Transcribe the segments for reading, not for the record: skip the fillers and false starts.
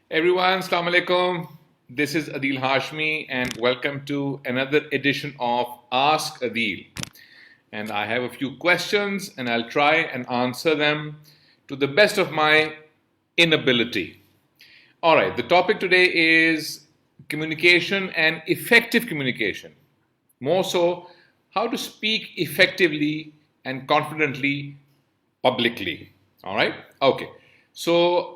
Everyone, Assalamu alaikum. This is Adeel Hashmi, and welcome to another edition of Ask Adeel. And I have a few questions, and I'll try and answer them to the best of my inability. All right, the topic today is communication and effective communication. More so, how to speak effectively and confidently publicly. All right? Okay. So,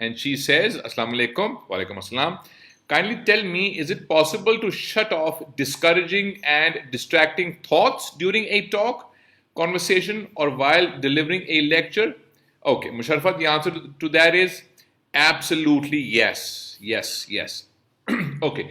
and she says, Assalamu alaikum, walaikum assalam. Kindly tell me, is it possible to shut off discouraging and distracting thoughts during a talk, conversation, or while delivering a lecture? Okay, Musharraf, the answer to that is absolutely yes. Yes, yes. Okay.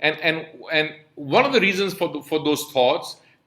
And one of the reasons for those thoughts,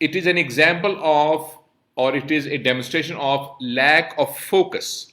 it is an example of or it is a demonstration of lack of focus.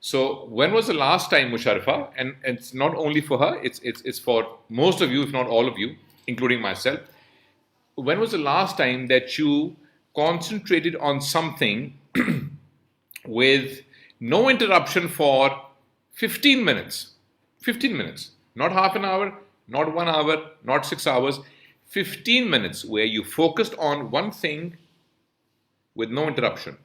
So when was the last time, Musharfa, and it's not only for her, it's for most of you, if not all of you, including myself, when was the last time that you concentrated on something with no interruption for 15 minutes? 15 minutes, not half an hour, not 1 hour, not 6 hours, 15 minutes where you focused on one thing with no interruption.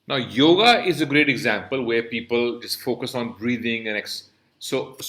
Now, yoga is a great example where people just focus on breathing and so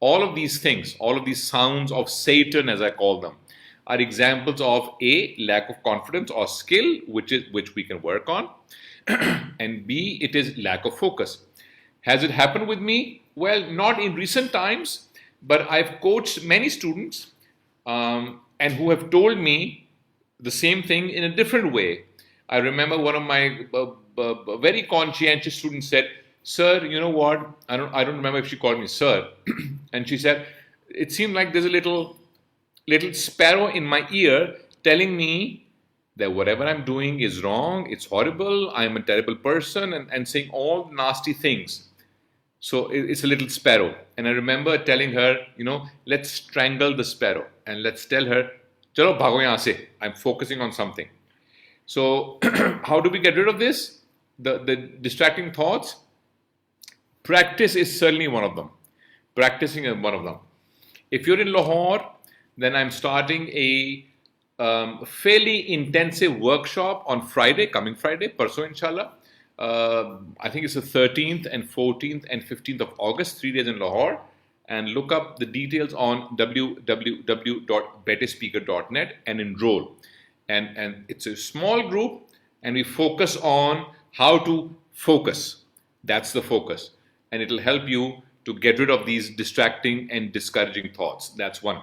all of these things, all of these sounds of Satan, as I call them, are examples of A, lack of confidence or skill, which we can work on, and B, it is lack of focus. Has it happened with me? Well, not in recent times, but I've coached many students and who have told me the same thing in a different way. I remember one of my very conscientious students said, "Sir, you know what? I don't remember if she called me sir," and she said, "It seemed like there's a little sparrow in my ear telling me that whatever I'm doing is wrong, it's horrible, I'm a terrible person, and saying all nasty things." So it's a little sparrow. And I remember telling her, let's strangle the sparrow and let's tell her, chalo bhago yahan se, I'm focusing on something. So how do we get rid of this? The distracting thoughts? Practice is certainly one of them. Practicing is one of them. If you're in Lahore, then I'm starting a fairly intensive workshop on Friday, coming Friday, parso inshallah. I think it's the 13th and 14th and 15th of August, 3 days in Lahore. And look up the details on www.betterspeaker.net and enroll. And it's a small group, and we focus on how to focus. That's the focus. And it'll help you to get rid of these distracting and discouraging thoughts. That's one.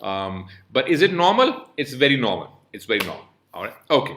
But is it normal? It's very normal. It's very normal. All right. Okay.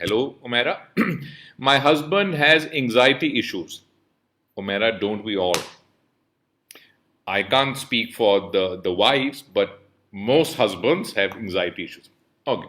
hello, Umaira. My husband has anxiety issues. Umaira, don't we all? I can't speak for the wives, but most husbands have anxiety issues. Okay.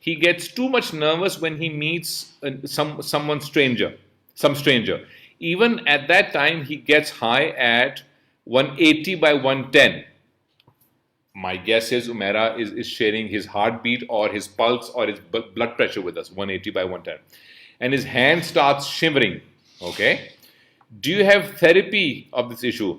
he gets too much nervous when he meets some stranger. Even at that time, he gets high at 180 by 110. My guess is Umaira is sharing his heartbeat or his pulse or his blood pressure with us, 180 by 110. And his hand starts shivering. Okay? Do you have therapy of this issue?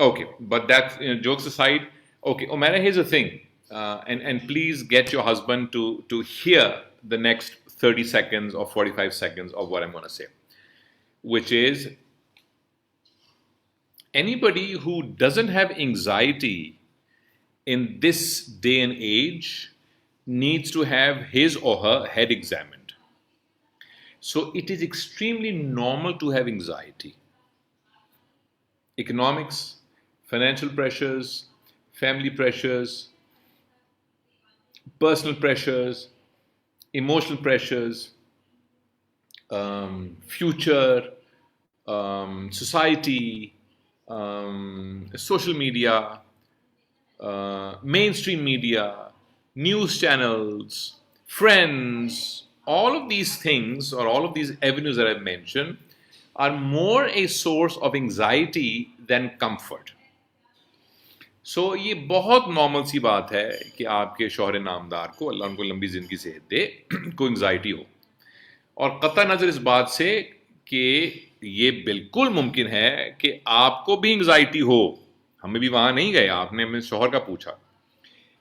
Okay, but that, jokes aside, okay, Umaira, here's the thing, and please get your husband to hear the next 30 seconds or 45 seconds of what I'm going to say, which is, anybody who doesn't have anxiety in this day and age needs to have his or her head examined. So it is extremely normal to have anxiety. Economics, financial pressures, family pressures, personal pressures, emotional pressures, future, society, social media, mainstream media, news channels, friends, all of these things or all of these avenues that I've mentioned are more a source of anxiety than comfort. So یہ بہت normal سی بات ہے کہ آپ کے شوہر نامدار کو اللہ ان کو لمبی زندگی صحت دے کو انگزائٹی ہو، اور قطع نظر اس بات سے کہ یہ بالکل ممکن ہے کہ آپ کو بھی انگزائٹی ہو. ہمیں بھی وہاں نہیں گئے، آپ نے اپنے شوہر کا پوچھا.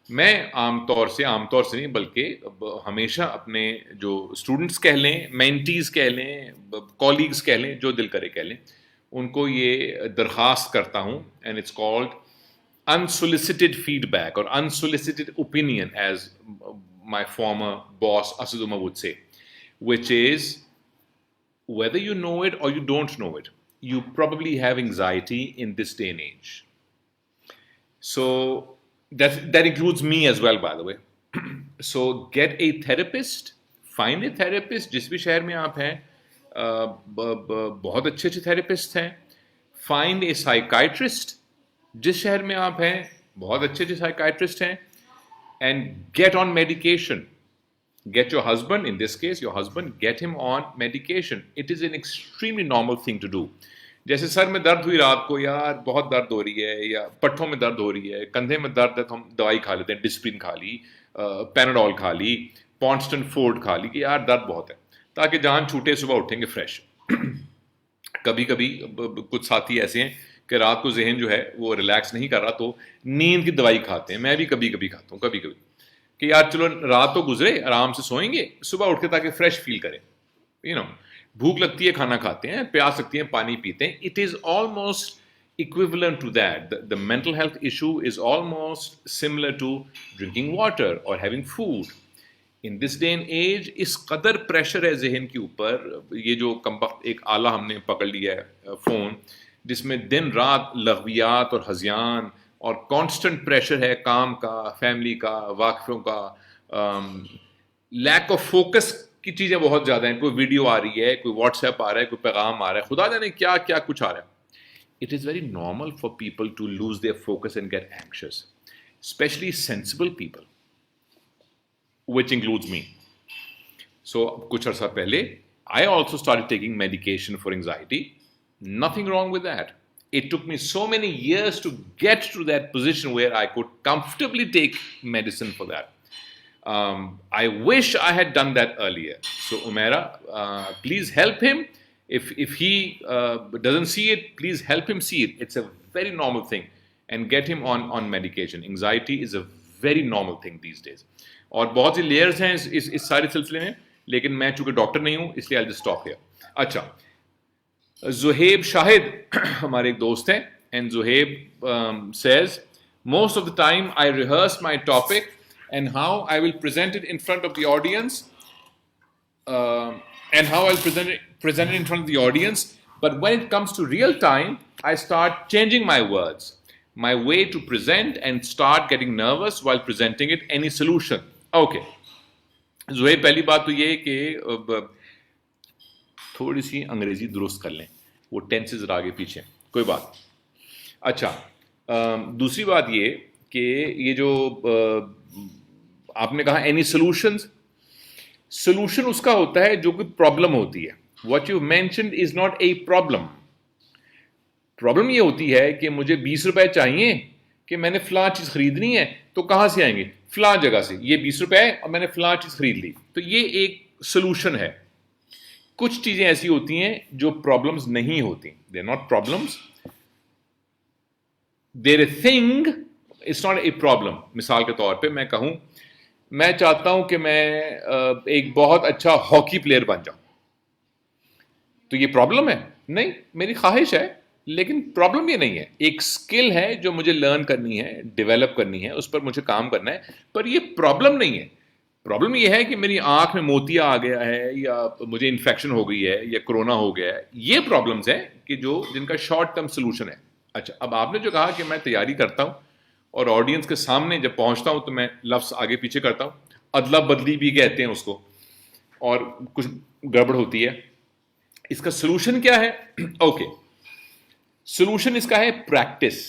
میں عام طور سے نہیں بلکہ ہمیشہ اپنے جو اسٹوڈنٹس کہہ لیں، مینٹیز کہہ لیں، کولیگس کہہ لیں، جو دل کرے کہہ لیں، ان کو یہ درخواست کرتا ہوں، and it's called unsolicited feedback or unsolicited opinion, as my former boss Asad Umar would say, which is whether you know it or you don't know it, you probably have anxiety in this day and age. So that includes me as well, by the way. So get a therapist, find a therapist. جس بھی شہر میں آپ ہیں بہت اچھے therapist ہیں. find a psychiatrist. جس شہر میں آپ ہیں بہت اچھے سائیکائٹرسٹ ہیں. And get on medication. Get your husband, in this case your husband, get him on medication. It is an extremely normal thing to do. جیسے سر میں درد ہوئی رات کو، یار بہت درد ہو رہی ہے، یا پٹھوں میں درد ہو رہی ہے، کندھے میں درد ہے، تو ہم دوائی کھا لیتے ہیں، ڈسپرین کھا لی، پیناڈول کھا لی، پونسٹن فورڈ کھا لی کہ یار درد بہت ہے، تاکہ جان چھوٹے، صبح اٹھیں گے فریش. کبھی کبھی کچھ ساتھی ایسے ہیں کہ رات کو ذہن جو ہے وہ ریلیکس نہیں کر رہا تو نیند کی دوائی کھاتے ہیں. میں بھی کبھی کبھی کھاتا ہوں، کبھی کبھی کہ یار چلو رات تو گزرے، آرام سے سوئیں گے، صبح اٹھ کے تاکہ فریش فیل کریں. بھوک لگتی ہے کھانا کھاتے ہیں، پیاس لگتی ہے پانی پیتے ہیں. It is almost equivalent to that. The mental health issue is almost similar to drinking water or having food. In this day and age اس قدر پریشر ہے ذہن کے اوپر. یہ جو کمبخت ایک آلہ ہم نے پکڑ لیا ہے فون، جس میں دن رات لغویات اور ہذیان اور کانسٹنٹ پریشر ہے، کام کا، فیملی کا، واقفوں کا، لیک آف فوکس کی چیزیں بہت زیادہ ہیں. کوئی ویڈیو آ رہی ہے، کوئی واٹس ایپ آ رہا ہے، کوئی پیغام آ رہا ہے، خدا جانے کیا کیا کچھ آ رہا ہے. It is very normal for people to lose their focus and get anxious, especially sensible people, which includes me. So kuch arsa pehle I also started taking medication for anxiety. Nothing wrong with that. It took me so many years to get to that position where I could comfortably take medicine for that. I wish I had done that earlier. So Umaira, please help him. If he doesn't see it, please help him see it. It's a very normal thing, and get him on medication. Anxiety is a very normal thing these days. اور بہت سی layers ہیں اس سارے سلسلے میں، لیکن میں چونکہ doctor نہیں ہوں اس لیے I'll just stop here. اچھا، زہیب شاہد ہمارے ایک دوست ہیں، and Zohaib says most of the time I rehearse my topic and how I will present it in front of the audience, present it in front of the audience, but when it comes to real time I start changing my words, my way to present, and start getting nervous while presenting it. Any solution? Okay. Zohaib, پہلی بات تو یہ کہ تھوڑی سی انگریزی درست کر لیں، وہ ٹینسز ذرا آگے پیچھے، کوئی بات. اچھا، دوسری بات یہ کہ یہ جو آپ نے کہا اینی سولوشنز، سولوشن اس کا ہوتا ہے جو کوئی پرابلم ہوتی ہے. What you mentioned is not a problem. Problem یہ ہوتی ہے کہ مجھے 20 روپے چاہیے کہ میں نے فلاں چیز خریدنی ہے، تو کہاں سے آئیں گے؟ فلاں جگہ سے. یہ 20 روپے اور میں نے فلاں چیز خرید لی، تو یہ ایک سولوشن ہے. کچھ چیزیں ایسی ہوتی ہیں جو پرابلمز نہیں ہوتی. They're not problems. They're a thing. It's not a problem. مثال کے طور پہ میں کہوں، میں چاہتا ہوں کہ میں ایک بہت اچھا ہاکی پلیئر بن جاؤں، تو یہ پرابلم ہے؟ نہیں، میری خواہش ہے، لیکن پرابلم یہ نہیں ہے. ایک اسکل ہے جو مجھے لرن کرنی ہے، ڈیولپ کرنی ہے، اس پر مجھے کام کرنا ہے، پر یہ پرابلم نہیں ہے. پرابلم یہ ہے کہ میری آنکھ میں موتیا آ گیا ہے یا مجھے انفیکشن ہو گئی ہے یا کرونا ہو گیا ہے. یہ پرابلمس ہیں کہ جن کا شارٹ ٹرم سولوشن ہے. اچھا, اب آپ نے جو کہا کہ میں تیاری کرتا ہوں اور آڈینس کے سامنے جب پہنچتا ہوں تو میں لفظ آگے پیچھے کرتا ہوں, ادلا بدلی بھی کہتے ہیں اس کو, اور کچھ گڑبڑ ہوتی ہے. اس کا سولوشن کیا ہے؟ اوکے, سولوشن اس کا ہے پریکٹس.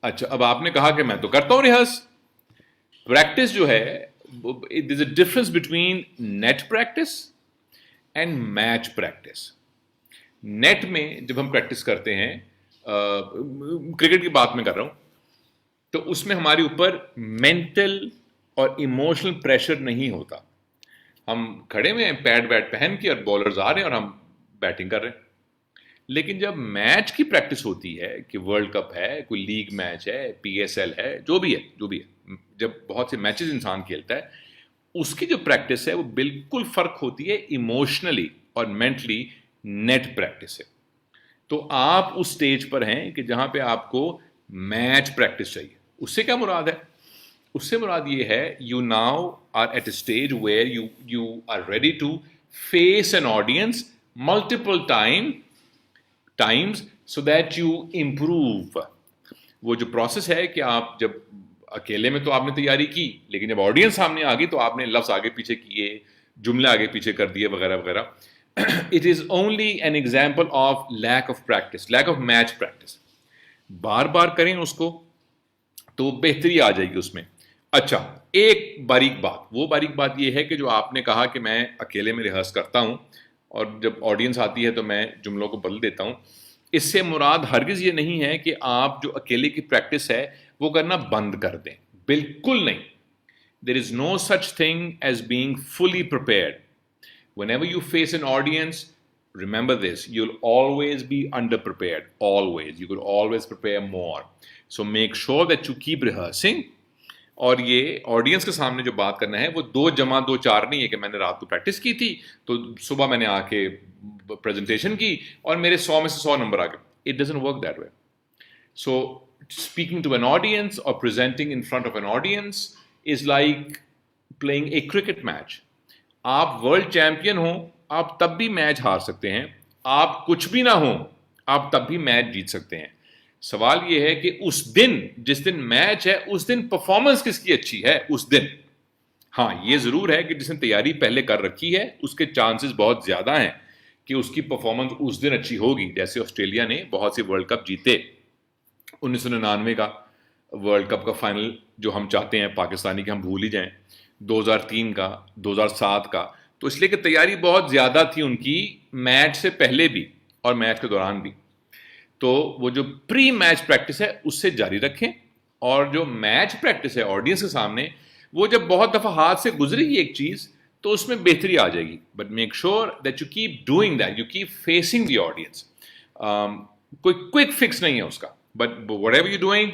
اچھا, اب آپ نے کہا کہ میں تو کرتا ہوں ریہرس. پریکٹس جو ہے, there is a difference between net practice and match practice. Net میں جب ہم پریکٹس کرتے ہیں, کرکٹ کی بات میں کر رہا ہوں, تو اس میں ہمارے اوپر مینٹل اور ایموشنل پریشر نہیں ہوتا. ہم کھڑے ہوئے ہیں پیڈ ویڈ پہن کے اور بالرز آ رہے ہیں اور ہم بیٹنگ کر رہے ہیں. لیکن جب میچ کی پریکٹس ہوتی ہے کہ ورلڈ کپ ہے, کوئی لیگ میچ ہے, پی ایس ایل ہے, جو بھی ہے, جب بہت سے میچز انسان کھیلتا ہے, اس کی جو پریکٹس ہے وہ بالکل فرق ہوتی ہے ایموشنلی اور مینٹلی نیٹ پریکٹس سے. تو آپ اس سٹیج پر ہیں کہ جہاں پہ آپ کو میچ پریکٹس چاہیے. اس سے کیا مراد ہے؟ اس سے مراد یہ ہے, you now are at a stage where you are ready to face an audience multiple times so that you improve. وہ جو پروسیس ہے کہ آپ جب اکیلے میں تو آپ نے تیاری کی, لیکن جب آڈینس سامنے آ گئی تو آپ نے لفظ آگے پیچھے کیے, جملے آگے پیچھے کر دیے وغیرہ وغیرہ. It is only an example of lack of practice, lack of match practice. بار بار کریں اس کو تو بہتری آ جائے گی اس میں. اچھا, ایک باریک بات, وہ باریک بات یہ ہے کہ جو آپ نے کہا کہ میں اکیلے میں ریہرس کرتا ہوں اور جب آڈینس آتی ہے تو میں جملوں کو بدل دیتا ہوں. اس سے مراد ہرگز یہ نہیں ہے کہ آپ جو اکیلے کی پریکٹس ہے وہ کرنا بند کر دیں, بالکل نہیں. There is no such thing as being fully prepared. Whenever you face an audience, remember this, you'll always be under-prepared, always. You could always prepare more. So make sure that you keep rehearsing. اور یہ audience کے سامنے جو بات کرنا ہے وہ 2 جمع 2 4 نہیں ہے کہ میں نے رات کو پریکٹس کی تھی تو صبح میں نے آ کے پریزنٹیشن کی اور میرے 100 میں سے 100 نمبر آ گئے. It doesn't work that way. So speaking to an audience or presenting in front of an audience is like playing a cricket match. آپ ورلڈ چیمپئن ہوں, آپ تب بھی میچ ہار سکتے ہیں. آپ کچھ بھی نہ ہوں, آپ تب بھی میچ جیت سکتے ہیں. سوال یہ ہے کہ اس دن, جس دن میچ ہے, اس دن پرفارمنس کس کی اچھی ہے اس دن. ہاں, یہ ضرور ہے کہ جس نے تیاری پہلے کر رکھی ہے اس کے چانسز بہت زیادہ ہیں کہ اس کی پرفارمنس اس دن اچھی ہوگی. جیسے آسٹریلیا نے بہت سے ورلڈ کپ جیتے. 1999 کا ورلڈ کپ کا فائنل جو ہم چاہتے ہیں پاکستانی کے ہم بھول ہی جائیں, 2003 کا, 2007 کا, تو اس لیے کہ تیاری بہت زیادہ تھی ان کی میچ سے پہلے بھی اور میچ کے دوران بھی. تو وہ جو پری میچ پریکٹس ہے اس سے جاری رکھیں, اور جو میچ پریکٹس ہے آڈینس کے سامنے وہ جب بہت دفعہ ہاتھ سے گزرے گی ایک چیز تو اس میں بہتری آ جائے گی. But make sure that you keep doing that, you keep facing the audience. کوئی کوئک فکس نہیں ہے اس کا, but whatever you doing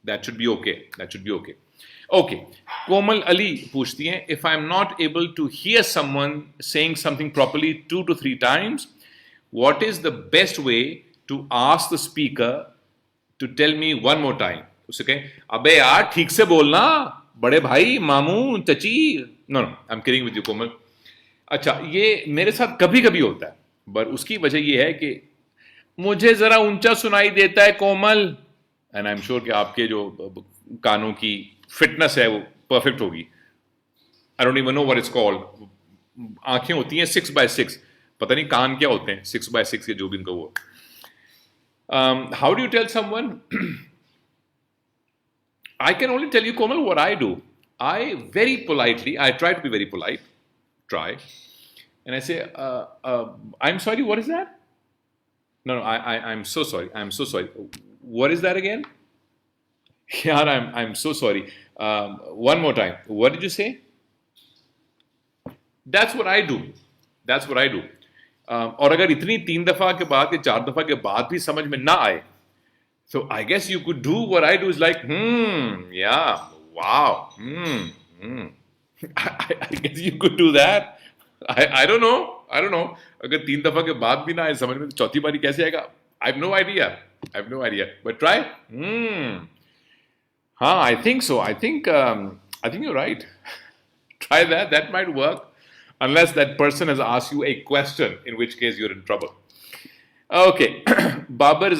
that should be okay, that should be okay. Okay, Komal Ali پوچھتی ہیں, if I am not able to hear someone saying something properly 2 to 3 times, what is the best way to ask the speaker to tell me one more time? اسے کہیں, ابے یار ٹھیک سے بولنا, بڑے بھائی, ماموں, چچی. نو I'm kidding with you کومل. اچھا, یہ میرے ساتھ کبھی کبھی ہوتا ہے, پر اس کی وجہ یہ ہے کہ مجھے ذرا اونچا سنائی دیتا ہے کومل. اینڈ آئی ایم شیور کہ آپ کے جو کانوں کی فٹنس ہے وہ پرفیکٹ ہوگی. I don't even know what it's called. آنکھیں ہوتی ہیں 6x6, پتہ نہیں کان کیا ہوتے ہیں 6x6 کے, جو بھی ان کا وہ. How do you tell someone? I can only tell you, Komal, what I do. I very politely, I try to be very polite, and I say, I'm sorry, what is that? No, I'm so sorry. I'm so sorry. What is that again? Yeah, I'm so sorry. One more time. What did you say? That's what I do. That's what I do. اور اگر اتنی 3 دفعہ کے بعد یا 4 دفعہ کے بعد بھی سمجھ میں نہ آئے, so I guess you could do what I do is like, yeah, wow, I guess you could do that. I don't know. اگر 3 دفعہ کے بعد بھی نہ آئے سمجھ میں, تو چوتھی باری کیسے آئے گا؟ I have no idea. But try. ہاں, I think so. I think you're right. Try that. That might work. Unless that person has asked you a question, in which case you're in trouble. Okay. Babar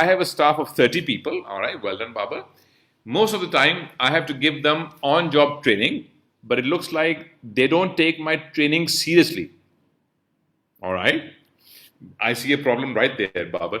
I have a staff of 30 people. All right, well done, Babar. Most of the time, I have to give them on-job training, but it looks like they don't take my training seriously. All right. I see a problem right there, Babar.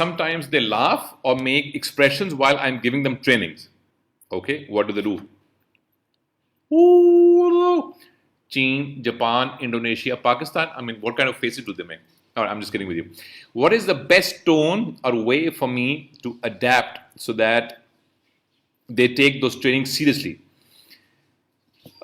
sometimes they laugh or make expressions while I'm giving them trainings. Okay, what do they do? Ooh, China, Japan, Indonesia, Pakistan. I mean, what kind of faces do they make? All right, I'm just kidding with you. What is the best tone or way for me to adapt so that they take those trainings seriously?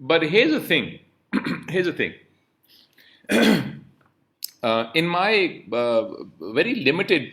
But here's the thing. Here's the thing. In my very limited,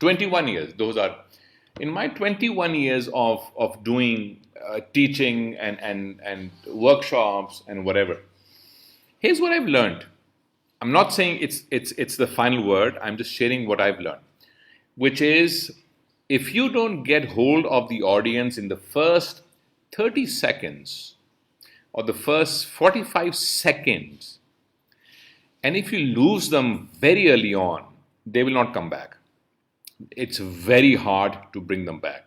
21 years, 2000. In my 21 years of doing teaching and workshops and whatever, here's what I've learned. I'm not saying it's the final word. I'm just sharing what I've learned, which is if you don't get hold of the audience in the first 30 seconds or the first 45 seconds, and if you lose them very early on, they will not come back. It's very hard to bring them back.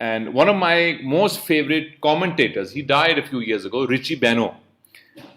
And one of my most favorite commentators, he died a few years ago, Richie Benaud,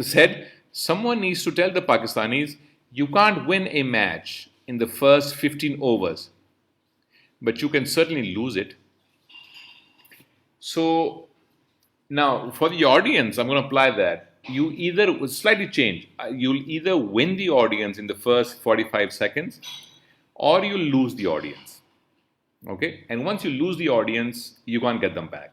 said someone needs to tell the Pakistanis, you can't win a match in the first 15 overs, but you can certainly lose it. So now for the audience, I'm going to apply that. You either slightly change. You'll either win the audience in the first 45 seconds, or you'll lose the audience. Okay? And once you lose the audience, you can't get them back.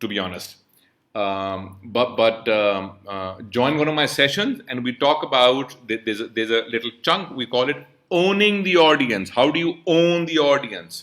to be honest. But join one of my sessions and we talk about, there's a little chunk, we call it owning the audience. How do you own the audience?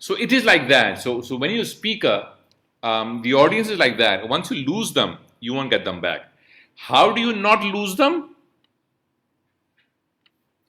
So it is like that. So when you're a speaker, the audience is like that. Once you lose them, you won't get them back. How do you not lose them?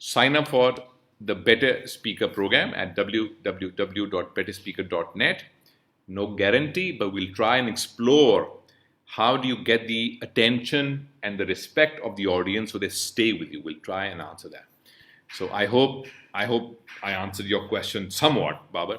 Sign up for the Better Speaker program at www.betterspeaker.net. No guarantee, but we'll try and explore how do you get the attention and the respect of the audience so they stay with you. We'll try and answer that. So I hope I answered your question somewhat, Babar.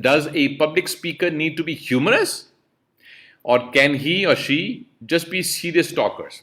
does a public speaker need to be humorous or can he or she just be serious talkers?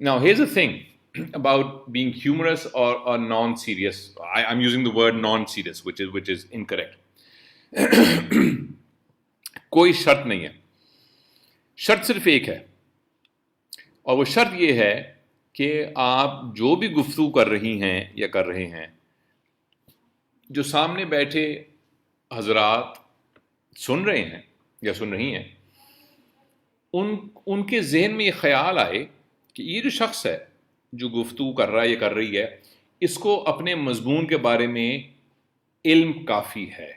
Now here's the thing. about being humorous or non-serious. I'm using the word non-serious, which is incorrect. کوئی شرط نہیں ہے, شرط صرف ایک ہے, اور وہ شرط یہ ہے کہ آپ جو بھی گفتگو کر رہی ہیں یا کر رہے ہیں, جو سامنے بیٹھے حضرات سن رہے ہیں یا سن رہی ہیں, ان کے ذہن میں یہ خیال آئے کہ یہ جو شخص ہے جو گفتگو کر رہا ہے یا کر رہی ہے, اس کو اپنے مضمون کے بارے میں علم کافی ہے,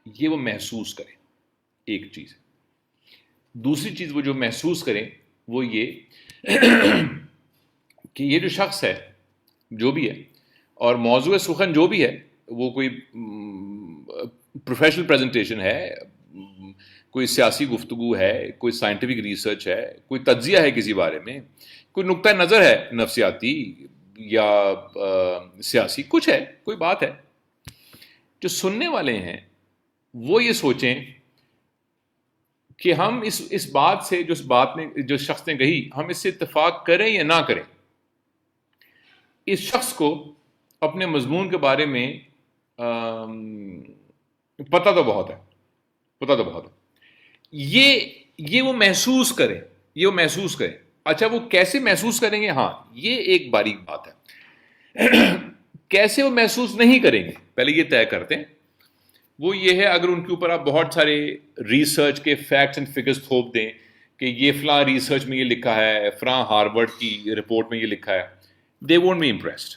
یہ وہ محسوس کریں. ایک چیز ہے. دوسری چیز وہ جو محسوس کریں وہ یہ کہ یہ جو شخص ہے جو بھی ہے, اور موضوع سخن جو بھی ہے, وہ کوئی پروفیشنل پریزنٹیشن ہے, کوئی سیاسی گفتگو ہے, کوئی سائنٹیفک ریسرچ ہے, کوئی تجزیہ ہے کسی بارے میں, کوئی نقطہ نظر ہے نفسیاتی یا سیاسی, کچھ ہے, کوئی بات ہے, جو سننے والے ہیں وہ یہ سوچیں کہ ہم اس بات سے, جو شخص نے کہی, ہم اس سے اتفاق کریں یا نہ کریں. اس شخص کو اپنے مضمون کے بارے میں پتہ تو بہت ہے, یہ وہ محسوس کریں, اچھا وہ کیسے محسوس کریں گے, ہاں یہ ایک باریک بات ہے. کیسے وہ محسوس نہیں کریں گے پہلے یہ طے کرتے ہیں. وہ یہ ہے, اگر ان کے اوپر آپ بہت سارے ریسرچ کے فیکٹس اینڈ فگرز تھوپ دیں کہ یہ فلاں ریسرچ میں یہ لکھا ہے, فلاں ہارورڈ کی رپورٹ میں یہ لکھا ہے, they won't be impressed.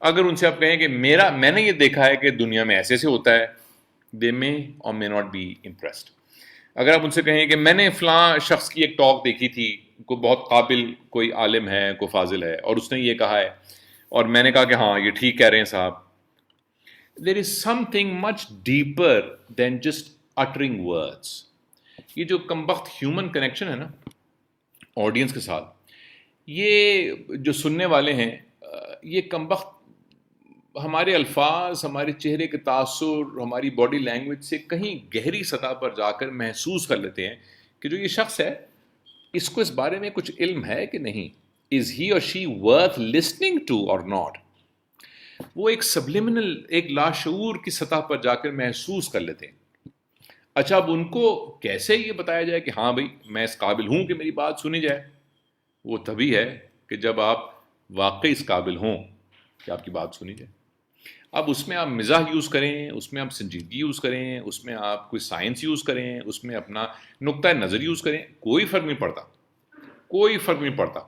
اگر ان سے آپ کہیں کہ میں نے یہ دیکھا ہے کہ دنیا میں ایسے سے ہوتا ہے, they may or may not be impressed. اگر آپ ان سے کہیں کہ میں نے فلاں شخص کی ایک ٹاک دیکھی تھی, کوئی بہت قابل کوئی عالم ہے, کوئی فاضل ہے, اور اس نے یہ کہا ہے, اور میں نے کہا کہ ہاں یہ ٹھیک کہہ رہے ہیں صاحب, there is something much deeper than just uttering words. یہ جو کمبخت ہیومن کنیکشن ہے نا آڈینس کے ساتھ, یہ جو سننے والے ہیں, یہ کمبخت ہمارے الفاظ, ہمارے چہرے کے تاثر, ہماری باڈی لینگویج سے کہیں گہری سطح پر جا کر محسوس کر لیتے ہیں کہ جو یہ شخص ہے اس کو اس بارے میں کچھ علم ہے کہ نہیں. Is he or she worth listening to or not? وہ ایک سبلیمنل, ایک لاشعور کی سطح پر جا کر محسوس کر لیتے ہیں. اچھا اب ان کو کیسے یہ بتایا جائے کہ ہاں بھائی میں اس قابل ہوں کہ میری بات سنی جائے؟ وہ تبھی ہے کہ جب آپ واقعی اس قابل ہوں کہ آپ کی بات سنی جائے. اب اس میں آپ مزاح یوز کریں, اس میں آپ سنجیدگی یوز کریں, اس میں آپ کوئی سائنس یوز کریں, اس میں اپنا نقطۂ نظر یوز کریں, کوئی فرق نہیں پڑتا.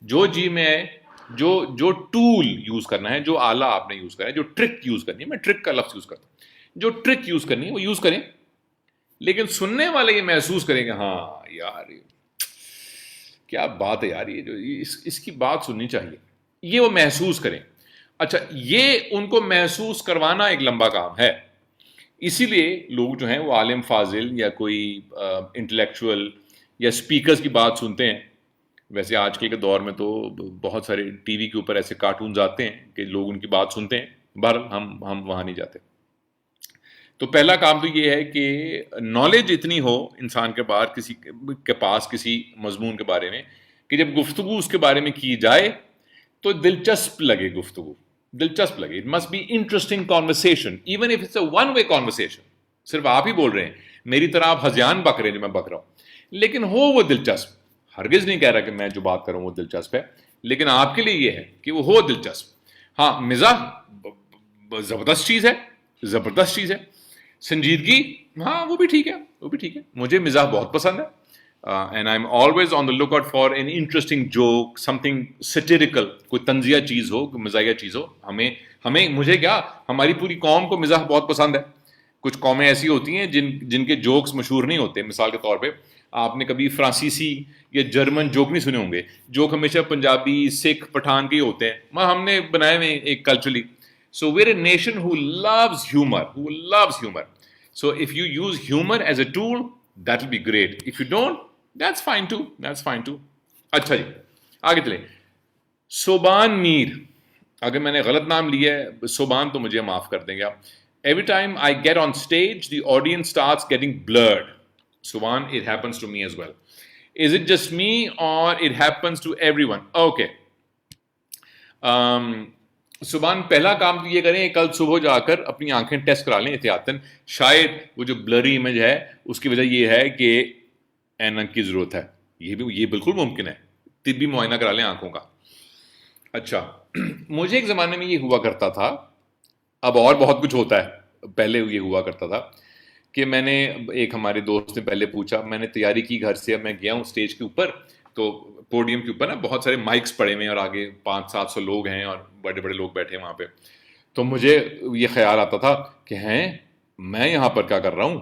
جو جی میں جو ٹول یوز کرنا ہے, جو آلہ آپ نے یوز کرنا ہے, جو ٹرک یوز کرنی ہے, میں ٹرک کا لفظ یوز کرتا ہوں, جو ٹرک یوز کرنی ہے وہ یوز کریں, لیکن سننے والے یہ محسوس کریں کہ ہاں یار کیا بات ہے یار, یہ جو اس کی بات سننی چاہیے, یہ وہ محسوس کریں. اچھا یہ ان کو محسوس کروانا ایک لمبا کام ہے. اسی لیے لوگ جو ہیں وہ عالم فاضل یا کوئی انٹلیکچوئل یا اسپیکرز کی بات سنتے ہیں. ویسے آج کل کے دور میں تو بہت سارے ٹی وی کے اوپر ایسے کارٹونز آتے ہیں کہ لوگ ان کی بات سنتے ہیں. بہرحال ہم وہاں نہیں جاتے. تو پہلا کام تو یہ ہے کہ نالج اتنی ہو انسان کے باہر, کسی کے پاس کسی مضمون کے بارے میں, کہ جب گفتگو اس کے بارے میں کی جائے تو دلچسپ لگے. It must be interesting conversation, even if it's a one-way conversation. صرف آپ ہی بول رہے ہیں, میری طرح آپ ہذیان بک رہے ہیں جو میں بک رہا ہوں, لیکن ہو وہ دلچسپ. ہرگز نہیں کہہ رہا کہ میں جو بات کروں وہ دلچسپ ہے, لیکن آپ کے لیے یہ ہے کہ وہ ہو دلچسپ. ہاں مزاح زبردست چیز ہے, سنجیدگی ہاں وہ بھی ٹھیک ہے. مجھے مزاح بہت پسند ہے, and I'm always on the lookout for an interesting joke, something satirical, کوئی طنزیہ چیز ہو, کوئی مزاحیہ چیز ہو. مجھے کیا, ہماری پوری قوم کو مزاح بہت پسند ہے. کچھ قومیں ایسی ہوتی ہیں جن کے جوکس مشہور نہیں ہوتے. مثال کے طور پہ آپ نے کبھی فرانسیسی یا جرمن جوک نہیں سنے ہوں گے. جوک ہمیشہ پنجابی, سکھ, پٹھان کے ہی ہوتے ہیں. ہم نے بنائے ہوئے ایک culturally. So we're a nation who loves humor. So if you use humor as a tool, that will be great. If you don't, that's fine too. اچھا جی آگے چلیں. صوبان میر, اگر میں نے غلط نام لیا ہے صوبان تو مجھے معاف کر دیں گے آپ. Every time I get on stage, the audience starts getting blurred. Subhan, it happens to me as well. Is it just me or it happens to everyone? Okay. صبح پہلا کام تو یہ کریں کل صبح جا کر اپنی آنکھیں ٹیسٹ کرا لیں احتیاطاً. شاید وہ جو بلری امیج ہے اس کی وجہ یہ ہے کہ اینک کی ضرورت ہے. یہ بالکل ممکن ہے. طبی معائنہ کرا لیں آنکھوں کا. اچھا, مجھے ایک زمانے میں یہ ہوا کرتا تھا, اب اور بہت کچھ ہوتا ہے, پہلے یہ ہوا کرتا تھا کہ میں نے, ایک ہمارے دوست نے پہلے پوچھا, میں نے تیاری کی گھر سے, میں گیا ہوں اسٹیج کے اوپر, تو پوڈیم کے اوپر نا بہت سارے مائکس پڑے ہوئے ہیں اور آگے 500-700 لوگ ہیں اور بڑے بڑے لوگ بیٹھے ہیں وہاں پہ. تو مجھے یہ خیال آتا تھا کہ میں یہاں پر کیا کر رہا ہوں,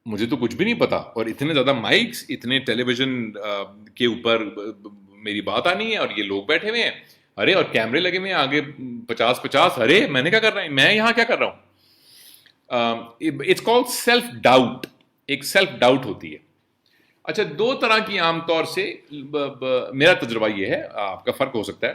مجھے تو کچھ بھی نہیں پتا, اور اتنے زیادہ مائکس, اتنے ٹیلی ویژن کے اوپر میری بات آنی ہے, اور یہ لوگ بیٹھے ہوئے ہیں, ارے اور کیمرے لگے ہوئے ہیں آگے 50-50, ارے میں نے کیا کر رہا ہوں, میں یہاں کیا کر رہا ہوں. It's called self doubt. ایک سیلف ڈاؤٹ ہوتی ہے. اچھا, 2 طرح کی عام طور سے, میرا تجربہ یہ ہے, آپ کا فرق ہو سکتا ہے,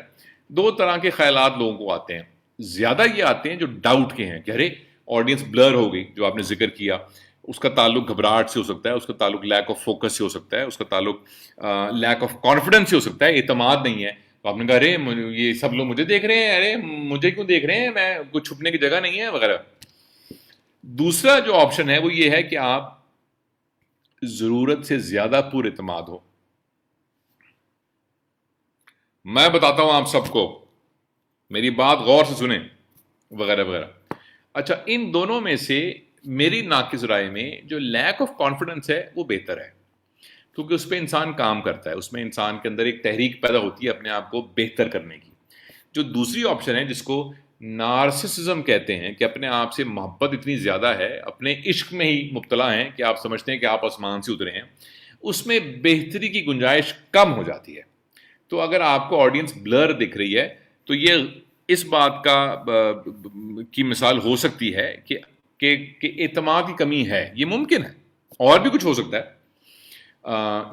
2 طرح کے خیالات لوگوں کو آتے ہیں. زیادہ یہ آتے ہیں جو ڈاؤٹ کے ہیں کہ ارے آڈینس بلر ہو گئی, جو آپ نے ذکر کیا, اس کا تعلق گھبراہٹ سے ہو سکتا ہے, اس کا تعلق لیک آف فوکس سے ہو سکتا ہے, اس کا تعلق لیک آف کانفیڈنس سے ہو سکتا ہے, اعتماد نہیں ہے. تو آپ نے کہا ارے یہ سب لوگ مجھے دیکھ رہے ہیں, ارے مجھے کیوں دیکھ رہے ہیں, میں کوئی چھپنے کی جگہ نہیں ہے وغیرہ. دوسرا جو آپشن ہے وہ یہ ہے کہ آپ ضرورت سے زیادہ پر اعتماد ہو. میں بتاتا ہوں آپ سب کو, میری بات غور سے سنیں وغیرہ وغیرہ. اچھا, ان دونوں میں سے میری ناقص رائے میں جو لیک آف کانفیڈنس ہے وہ بہتر ہے, کیونکہ اس پہ انسان کام کرتا ہے, اس میں انسان کے اندر ایک تحریک پیدا ہوتی ہے اپنے آپ کو بہتر کرنے کی. جو دوسری آپشن ہے جس کو نارسسزم کہتے ہیں, کہ اپنے آپ سے محبت اتنی زیادہ ہے, اپنے عشق میں ہی مبتلا ہیں کہ آپ سمجھتے ہیں کہ آپ آسمان سے اترے ہیں, اس میں بہتری کی گنجائش کم ہو جاتی ہے. تو اگر آپ کو آڈینس بلر دکھ رہی ہے تو یہ اس بات کی مثال ہو سکتی ہے کہ اعتماد کی کمی ہے. یہ ممکن ہے, اور بھی کچھ ہو سکتا ہے.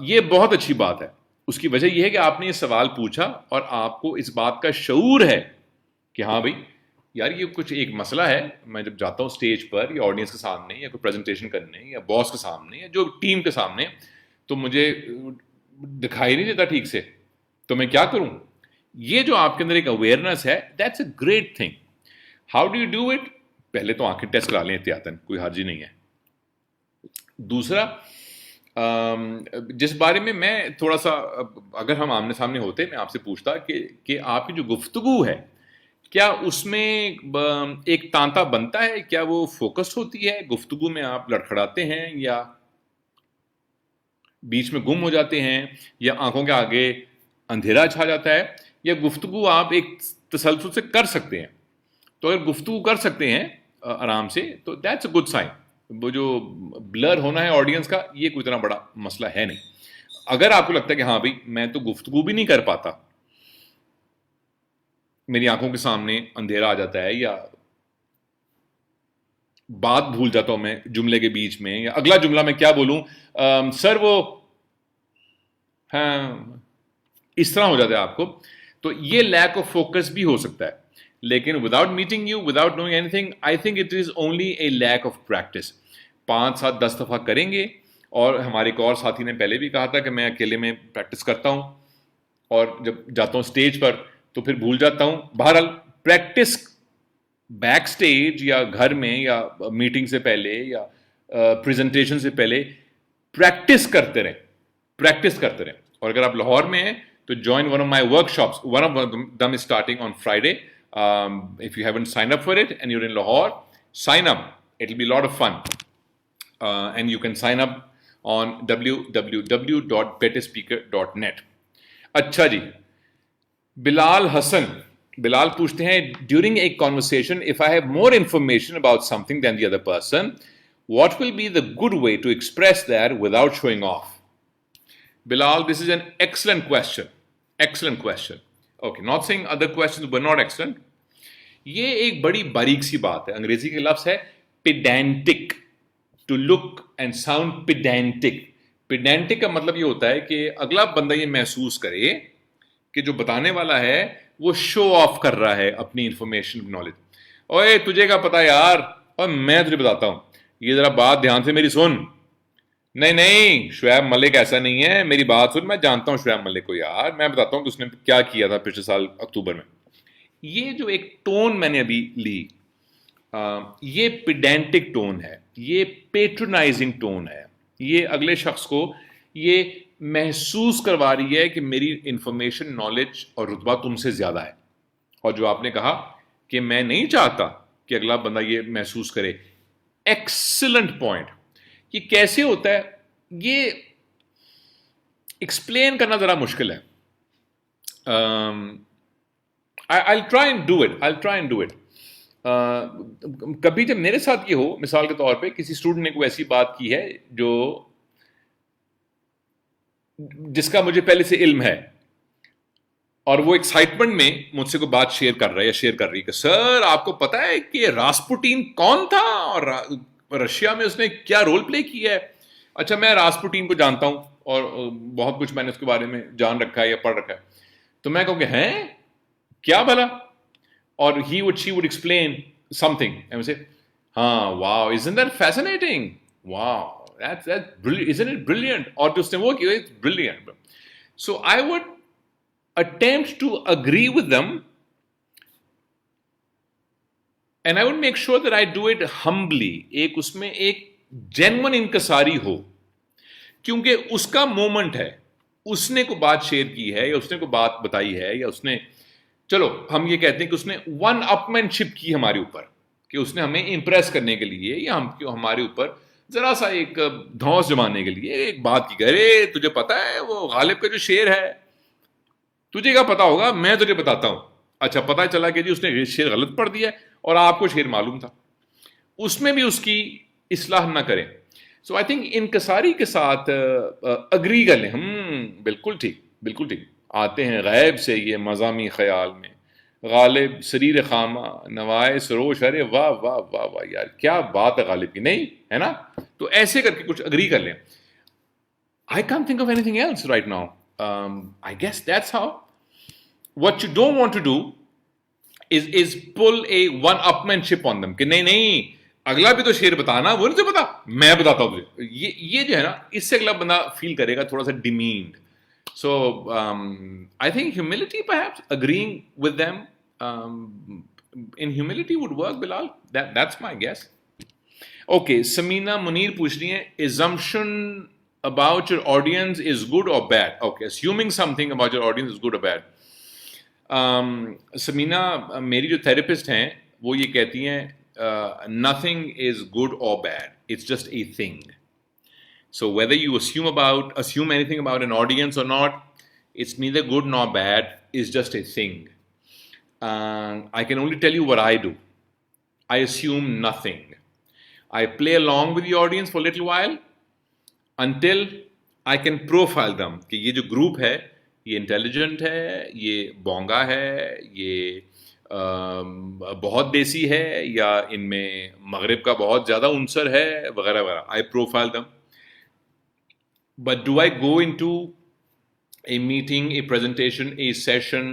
یہ بہت اچھی بات ہے. اس کی وجہ یہ ہے کہ آپ نے یہ سوال پوچھا اور آپ کو اس بات کا شعور ہے کہ ہاں بھائی یار یہ کچھ ایک مسئلہ ہے. میں جب جاتا ہوں اسٹیج پر یا آڈینس کے سامنے یا کوئی پریزنٹیشن کرنے یا باس کے سامنے یا جو ٹیم کے سامنے, تو مجھے دکھائی نہیں دیتا ٹھیک سے, تو میں کیا کروں. یہ جو آپ کے اندر ایک اویئرنیس ہے, that's a great thing. How do you do it? پہلے تو آنکھیں ٹیسٹ کرا لیں احتیاطاً, کوئی حرج ہی نہیں ہے. دوسرا, جس بارے میں تھوڑا سا, اگر ہم آمنے سامنے ہوتے, میں آپ سے پوچھتا کہ آپ کی جو گفتگو ہے کیا اس میں ایک تانتا بنتا ہے, کیا وہ فوکس ہوتی ہے گفتگو میں, آپ لڑکھڑاتے ہیں یا بیچ میں گم ہو جاتے ہیں یا آنکھوں کے آگے اندھیرا چھا جاتا ہے, یا گفتگو آپ ایک تسلسل سے کر سکتے ہیں. تو اگر گفتگو کر سکتے ہیں آرام سے تو دیٹس اے گڈ سائن. وہ جو بلر ہونا ہے آڈینس کا, یہ کوئی اتنا بڑا مسئلہ ہے نہیں. اگر آپ کو لگتا ہے کہ ہاں بھائی میں تو گفتگو بھی نہیں کر پاتا, میری آنکھوں کے سامنے اندھیرا آ جاتا ہے, یا بات بھول جاتا ہوں میں جملے کے بیچ میں, یا اگلا جملہ میں کیا بولوں, سر وہ ہاں, اس طرح ہو جاتا ہے آپ کو, تو یہ لیک آف فوکس بھی ہو سکتا ہے. لیکن without meeting you, without knowing any thing, I think it is only a leak of practice. 5-7-10 دفعہ کریں گے. اور ہمارے ایک اور ساتھی نے پہلے بھی کہا تھا کہ میں اکیلے میں پریکٹس کرتا ہوں, اور جب جاتا ہوں اسٹیج پر تو پھر بھول جاتا ہوں. بہرحال پریکٹس بیک اسٹیج یا گھر میں یا میٹنگ سے پہلے یا پریزنٹیشن سے پہلے پریکٹس کرتے رہیں, پریکٹس کرتے رہیں. اور اگر آپ لاہور میں ہیں تو join one of my workshops. One of them is starting on Friday. If you haven't signed up for it and you're in Lahore, sign up. It'll be a lot of fun. And you can sign up on www.betterspeaker.net. اچھا جی, بلال حسن, بلال پوچھتے ہیں, during a conversation, if I have more information about something than the other person, what will be the good way to express that without showing off? Bilal, this is an excellent question. Excellent question. Okay, not saying other questions were not excellent. یہ ایک بڑی باریک سی بات ہے. انگریزی کے لفظ ہے pedantic, to look and sound pedantic. Pedantic کا مطلب یہ ہوتا ہے کہ اگلا بندہ یہ محسوس کرے کہ جو بتانے والا ہے وہ شو آف کر رہا ہے اپنی انفارمیشن نالج. اوے تجھے کیا پتا یار, اور میں تجھے بتاتا ہوں, یہ ذرا بات دھیان سے میری سن. نہیں, شعیب ملک ایسا نہیں ہے, میری بات سن, میں جانتا ہوں شعیب ملک کو یار, میں بتاتا ہوں کہ اس نے کیا کیا تھا پچھلے سال اکتوبر میں. یہ جو ایک ٹون میں نے ابھی لی, یہ پیڈینٹک ٹون ہے, یہ پیٹرنائزنگ ٹون ہے, یہ اگلے شخص کو یہ محسوس کروا رہی ہے کہ میری انفارمیشن, نالج اور رتبہ تم سے زیادہ ہے. اور جو آپ نے کہا کہ میں نہیں چاہتا کہ اگلا بندہ یہ محسوس کرے, ایکسلنٹ پوائنٹ. یہ کیسے ہوتا ہے, یہ ایکسپلین کرنا ذرا مشکل ہے. I'll try and do it. کبھی جب میرے ساتھ یہ ہو, مثال کے طور پہ کسی اسٹوڈنٹ نے کوئی ایسی بات کی ہے جس کا مجھے پہلے سے علم ہے, اور وہ ایکسائٹمنٹ میں مجھ سے کوئی بات شیئر کر رہا ہے یا شیئر کر رہی کہ سر آپ کو پتا ہے کہ راسپوٹین کون تھا اور رشیا میں اس نے کیا رول پلے کیا ہے. اچھا, میں راسپوٹین کو جانتا ہوں اور بہت کچھ میں نے اس کے بارے میں جان رکھا ہے یا پڑھ رکھا ہے, تو میں کہوں کہ ہیں کیا بھلا, اور she would explain something and say, wow, isn't that fascinating, wow, that's brilliant, isn't it brilliant, or to say, okay, it's brilliant. So I would attempt to agree with them, and I would make sure that I do it humbly. ایک اس میں ایک genuine انکساری ہو, کیونکہ اس کا moment ہے, اس نے کوئی بات share کی ہے یا اس نے کوئی بات بتائی ہے, یا اس نے, چلو ہم یہ کہتے ہیں کہ اس نے ون اپ مین شپ کی ہمارے اوپر, کہ اس نے ہمیں امپریس کرنے کے لیے یا ہمارے اوپر ذرا سا ایک دھونس جمانے کے لیے ایک بات کی, ارے تجھے پتا ہے وہ غالب کا جو شعر ہے, تجھے کیا پتا ہوگا, میں تجھے بتاتا ہوں. اچھا, پتا چلا کہ جی اس نے شعر غلط پڑھ دیا اور آپ کو شعر معلوم تھا, اس میں بھی اس کی اصلاح نہ کریں. سو آئی تھنک انکساری کے ساتھ اگری کر لیں, بالکل ٹھیک, بالکل ٹھیک, آتے ہیں غیب سے یہ مضامی خیال میں, غالب سریر خامہ نوائے سروش, ارے واہ واہ واہ واہ یار کیا بات ہے غالب کی, نہیں ہے نا. تو ایسے کر کے کچھ اگری کر لیں. I can't think of anything else right now. I guess that's how. What you don't want to do is pull a one-upmanship on them, کہ نہیں اگلا بھی تو شعر بتانا, وہ نہیں تو پتا, میں بتاتا ہوں تجھے. یہ جو ہے نا, اس سے اگلا بندہ فیل کرے گا تھوڑا سا demeaned. So I think humility, perhaps agreeing with them in humility would work, Bilal. That's my guess. Okay, Samina Munir پوچھ رہی ہیں, assumption about your audience is good or bad? Okay, assuming something about your audience is good or bad. Samina, میری جو therapist ہیں وہ یہ کہتی ہیں, nothing is good or bad, it's just a thing. So whether you assume anything about an audience or not, it's neither good nor bad, it's just a thing. I can only tell you what I do. I assume nothing. I play along with the audience for a little while until I can profile them, کہ یہ جو group ہے یہ intelligent ہے, یہ بونگا ہے, یہ بہت دیسی ہے, یا ان میں مغرب کا بہت زیادہ عنصر ہے, وغیرہ وغیرہ. I profile them. But do I go into a meeting, a presentation, a session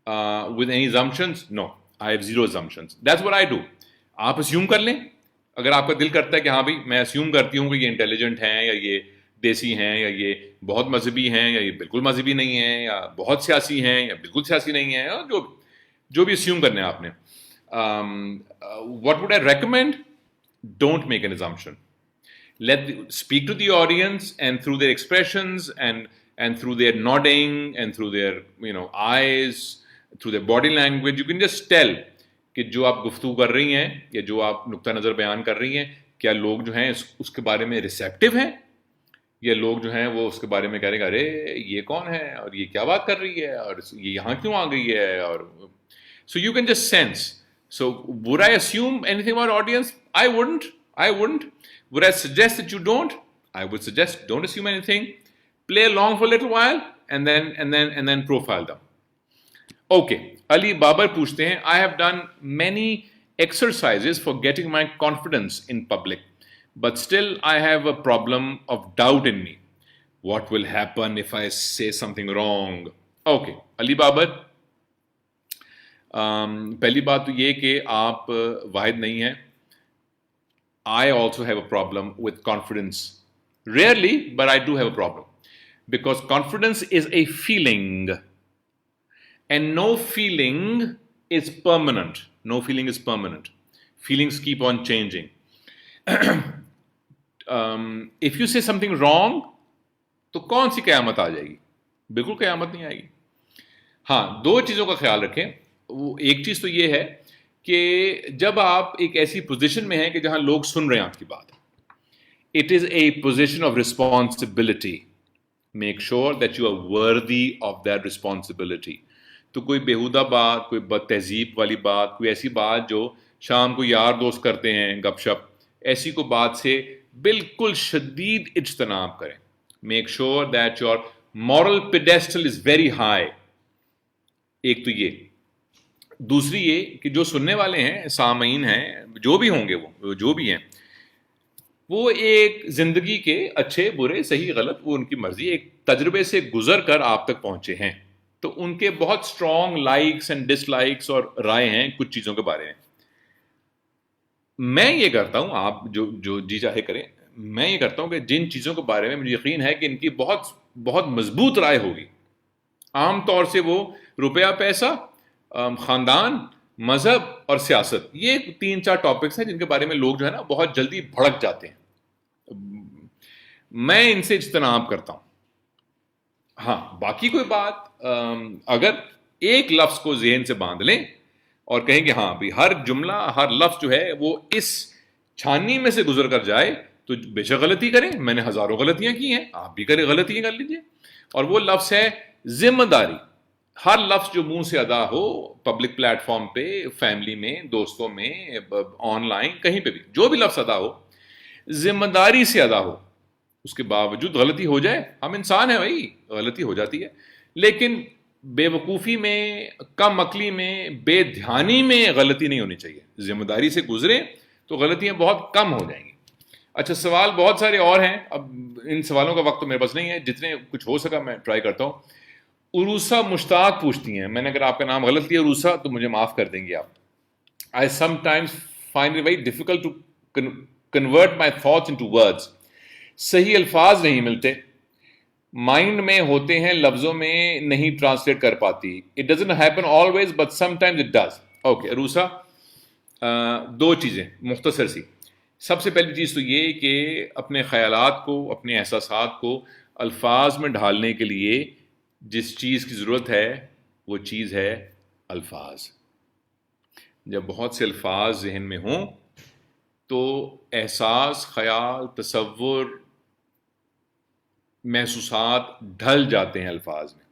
with any assumptions? No, I have zero assumptions. That's what I do. آپ assume کر لیں, اگر آپ کا دل کرتا ہے کہ ہاں بھائی میں assume کرتی ہوں کہ یہ انٹیلیجنٹ ہیں, یا یہ دیسی ہیں, یا یہ بہت مذہبی ہیں, یا یہ بالکل مذہبی نہیں ہیں, یا بہت سیاسی ہیں, یا بالکل سیاسی نہیں ہیں, جو بھی assume کرنا ہے آپ نے. What would I recommend? Don't make an assumption. Speak to the audience, and through their expressions and through their nodding and through their eyes, through their body language, you can just tell کہ جو آپ گفتگو کر رہی ہیں یا جو آپ نقطہ نظر بیان کر رہی ہیں, کیا لوگ جو ہیں اس کے بارے میں ریسیپٹیو ہیں, یا لوگ جو ہیں وہ اس کے بارے میں کہہ رہے ہیں ارے یہ کون ہے اور یہ کیا بات کر رہی ہے اور یہ یہاں کیوں آ گئی ہے. اور so you can just sense. So would I assume anything about audience? I wouldn't. Would I suggest that you don't? I would suggest don't assume anything. Play along for a little while and then profile them. Okay, Ali Babar پوچھتے ہیں, I have done many exercises for getting my confidence in public, but still I have a problem of doubt in me. What will happen if I say something wrong? Okay, Ali Babar, پہلی بات تو یہ کہ آپ واحد نہیں ہیں. I also have a problem with confidence. Rarely, but I do have a problem. Because confidence is a feeling. And no feeling is permanent. No feeling is permanent. Feelings keep on changing. If you say something wrong, تو کون سی قیامت آ جائے گی؟ بالکل قیامت نہیں آئے گی. ہاں، دو چیزوں کا خیال رکھیں. وہ ایک چیز تو یہ ہے کہ جب آپ ایک ایسی پوزیشن میں ہیں کہ جہاں لوگ سن رہے ہیں آپ کی بات, it is a position of responsibility. Make sure that you are worthy of that responsibility. تو کوئی بیہودہ بات, کوئی بد تہذیب والی بات, کوئی ایسی بات جو شام کو یار دوست کرتے ہیں گپ شپ, ایسی کو بات سے بالکل شدید اجتناب کریں. Make sure that your moral pedestal is very high. ایک تو یہ. دوسری یہ کہ جو سننے والے ہیں, سامعین ہیں, جو بھی ہوں گے, وہ جو بھی ہیں, وہ ایک زندگی کے اچھے برے صحیح غلط, وہ ان کی مرضی, ایک تجربے سے گزر کر آپ تک پہنچے ہیں. تو ان کے بہت strong likes and dislikes اور رائے ہیں کچھ چیزوں کے بارے میں. میں یہ کرتا ہوں, آپ جو جی چاہے کریں, میں یہ کرتا ہوں کہ جن چیزوں کے بارے میں مجھے یقین ہے کہ ان کی بہت بہت مضبوط رائے ہوگی, عام طور سے وہ روپیہ پیسہ, خاندان, مذہب اور سیاست, یہ 3-4 ٹاپکس ہیں جن کے بارے میں لوگ جو ہے نا بہت جلدی بھڑک جاتے ہیں. میں ان سے اجتناب کرتا ہوں. ہاں, باقی کوئی بات اگر ایک لفظ کو ذہن سے باندھ لیں اور کہیں کہ ہاں بھی ہر جملہ, ہر لفظ جو ہے وہ اس چھاننی میں سے گزر کر جائے, تو بے شک غلطی کریں. میں نے ہزاروں غلطیاں کی ہیں, آپ بھی کریں, غلطیاں کر لیجیے. اور وہ لفظ ہے ذمہ داری. ہر لفظ جو منہ سے ادا ہو, پبلک پلیٹ فارم پہ, فیملی میں, دوستوں میں, آن لائن, کہیں پہ بھی جو بھی لفظ ادا ہو, ذمہ داری سے ادا ہو. اس کے باوجود غلطی ہو جائے, ہم انسان ہیں بھائی, غلطی ہو جاتی ہے, لیکن بے وقوفی میں, کم عقلی میں, بے دھیانی میں غلطی نہیں ہونی چاہیے. ذمہ داری سے گزرے تو غلطیاں بہت کم ہو جائیں گی. اچھا, سوال بہت سارے اور ہیں, اب ان سوالوں کا وقت تو میرے پاس نہیں ہے, جتنے کچھ ہو سکا میں ٹرائی کرتا ہوں. عروسہ مشتاق پوچھتی ہیں, میں نے اگر آپ کا نام غلط لیا عروسہ تو مجھے معاف کر دیں گے آپ. I sometimes find it very difficult to convert my thoughts into words. صحیح الفاظ نہیں ملتے, مائنڈ میں ہوتے ہیں, لفظوں میں نہیں ٹرانسلیٹ کر پاتی. It doesn't happen always but sometimes it does. Okay, عروسہ, دو چیزیں مختصر سی. سب سے پہلی چیز تو یہ کہ اپنے خیالات کو, اپنے احساسات کو الفاظ میں ڈھالنے کے لیے جس چیز کی ضرورت ہے وہ چیز ہے الفاظ. جب بہت سے الفاظ ذہن میں ہوں تو احساس, خیال, تصور, محسوسات ڈھل جاتے ہیں الفاظ میں.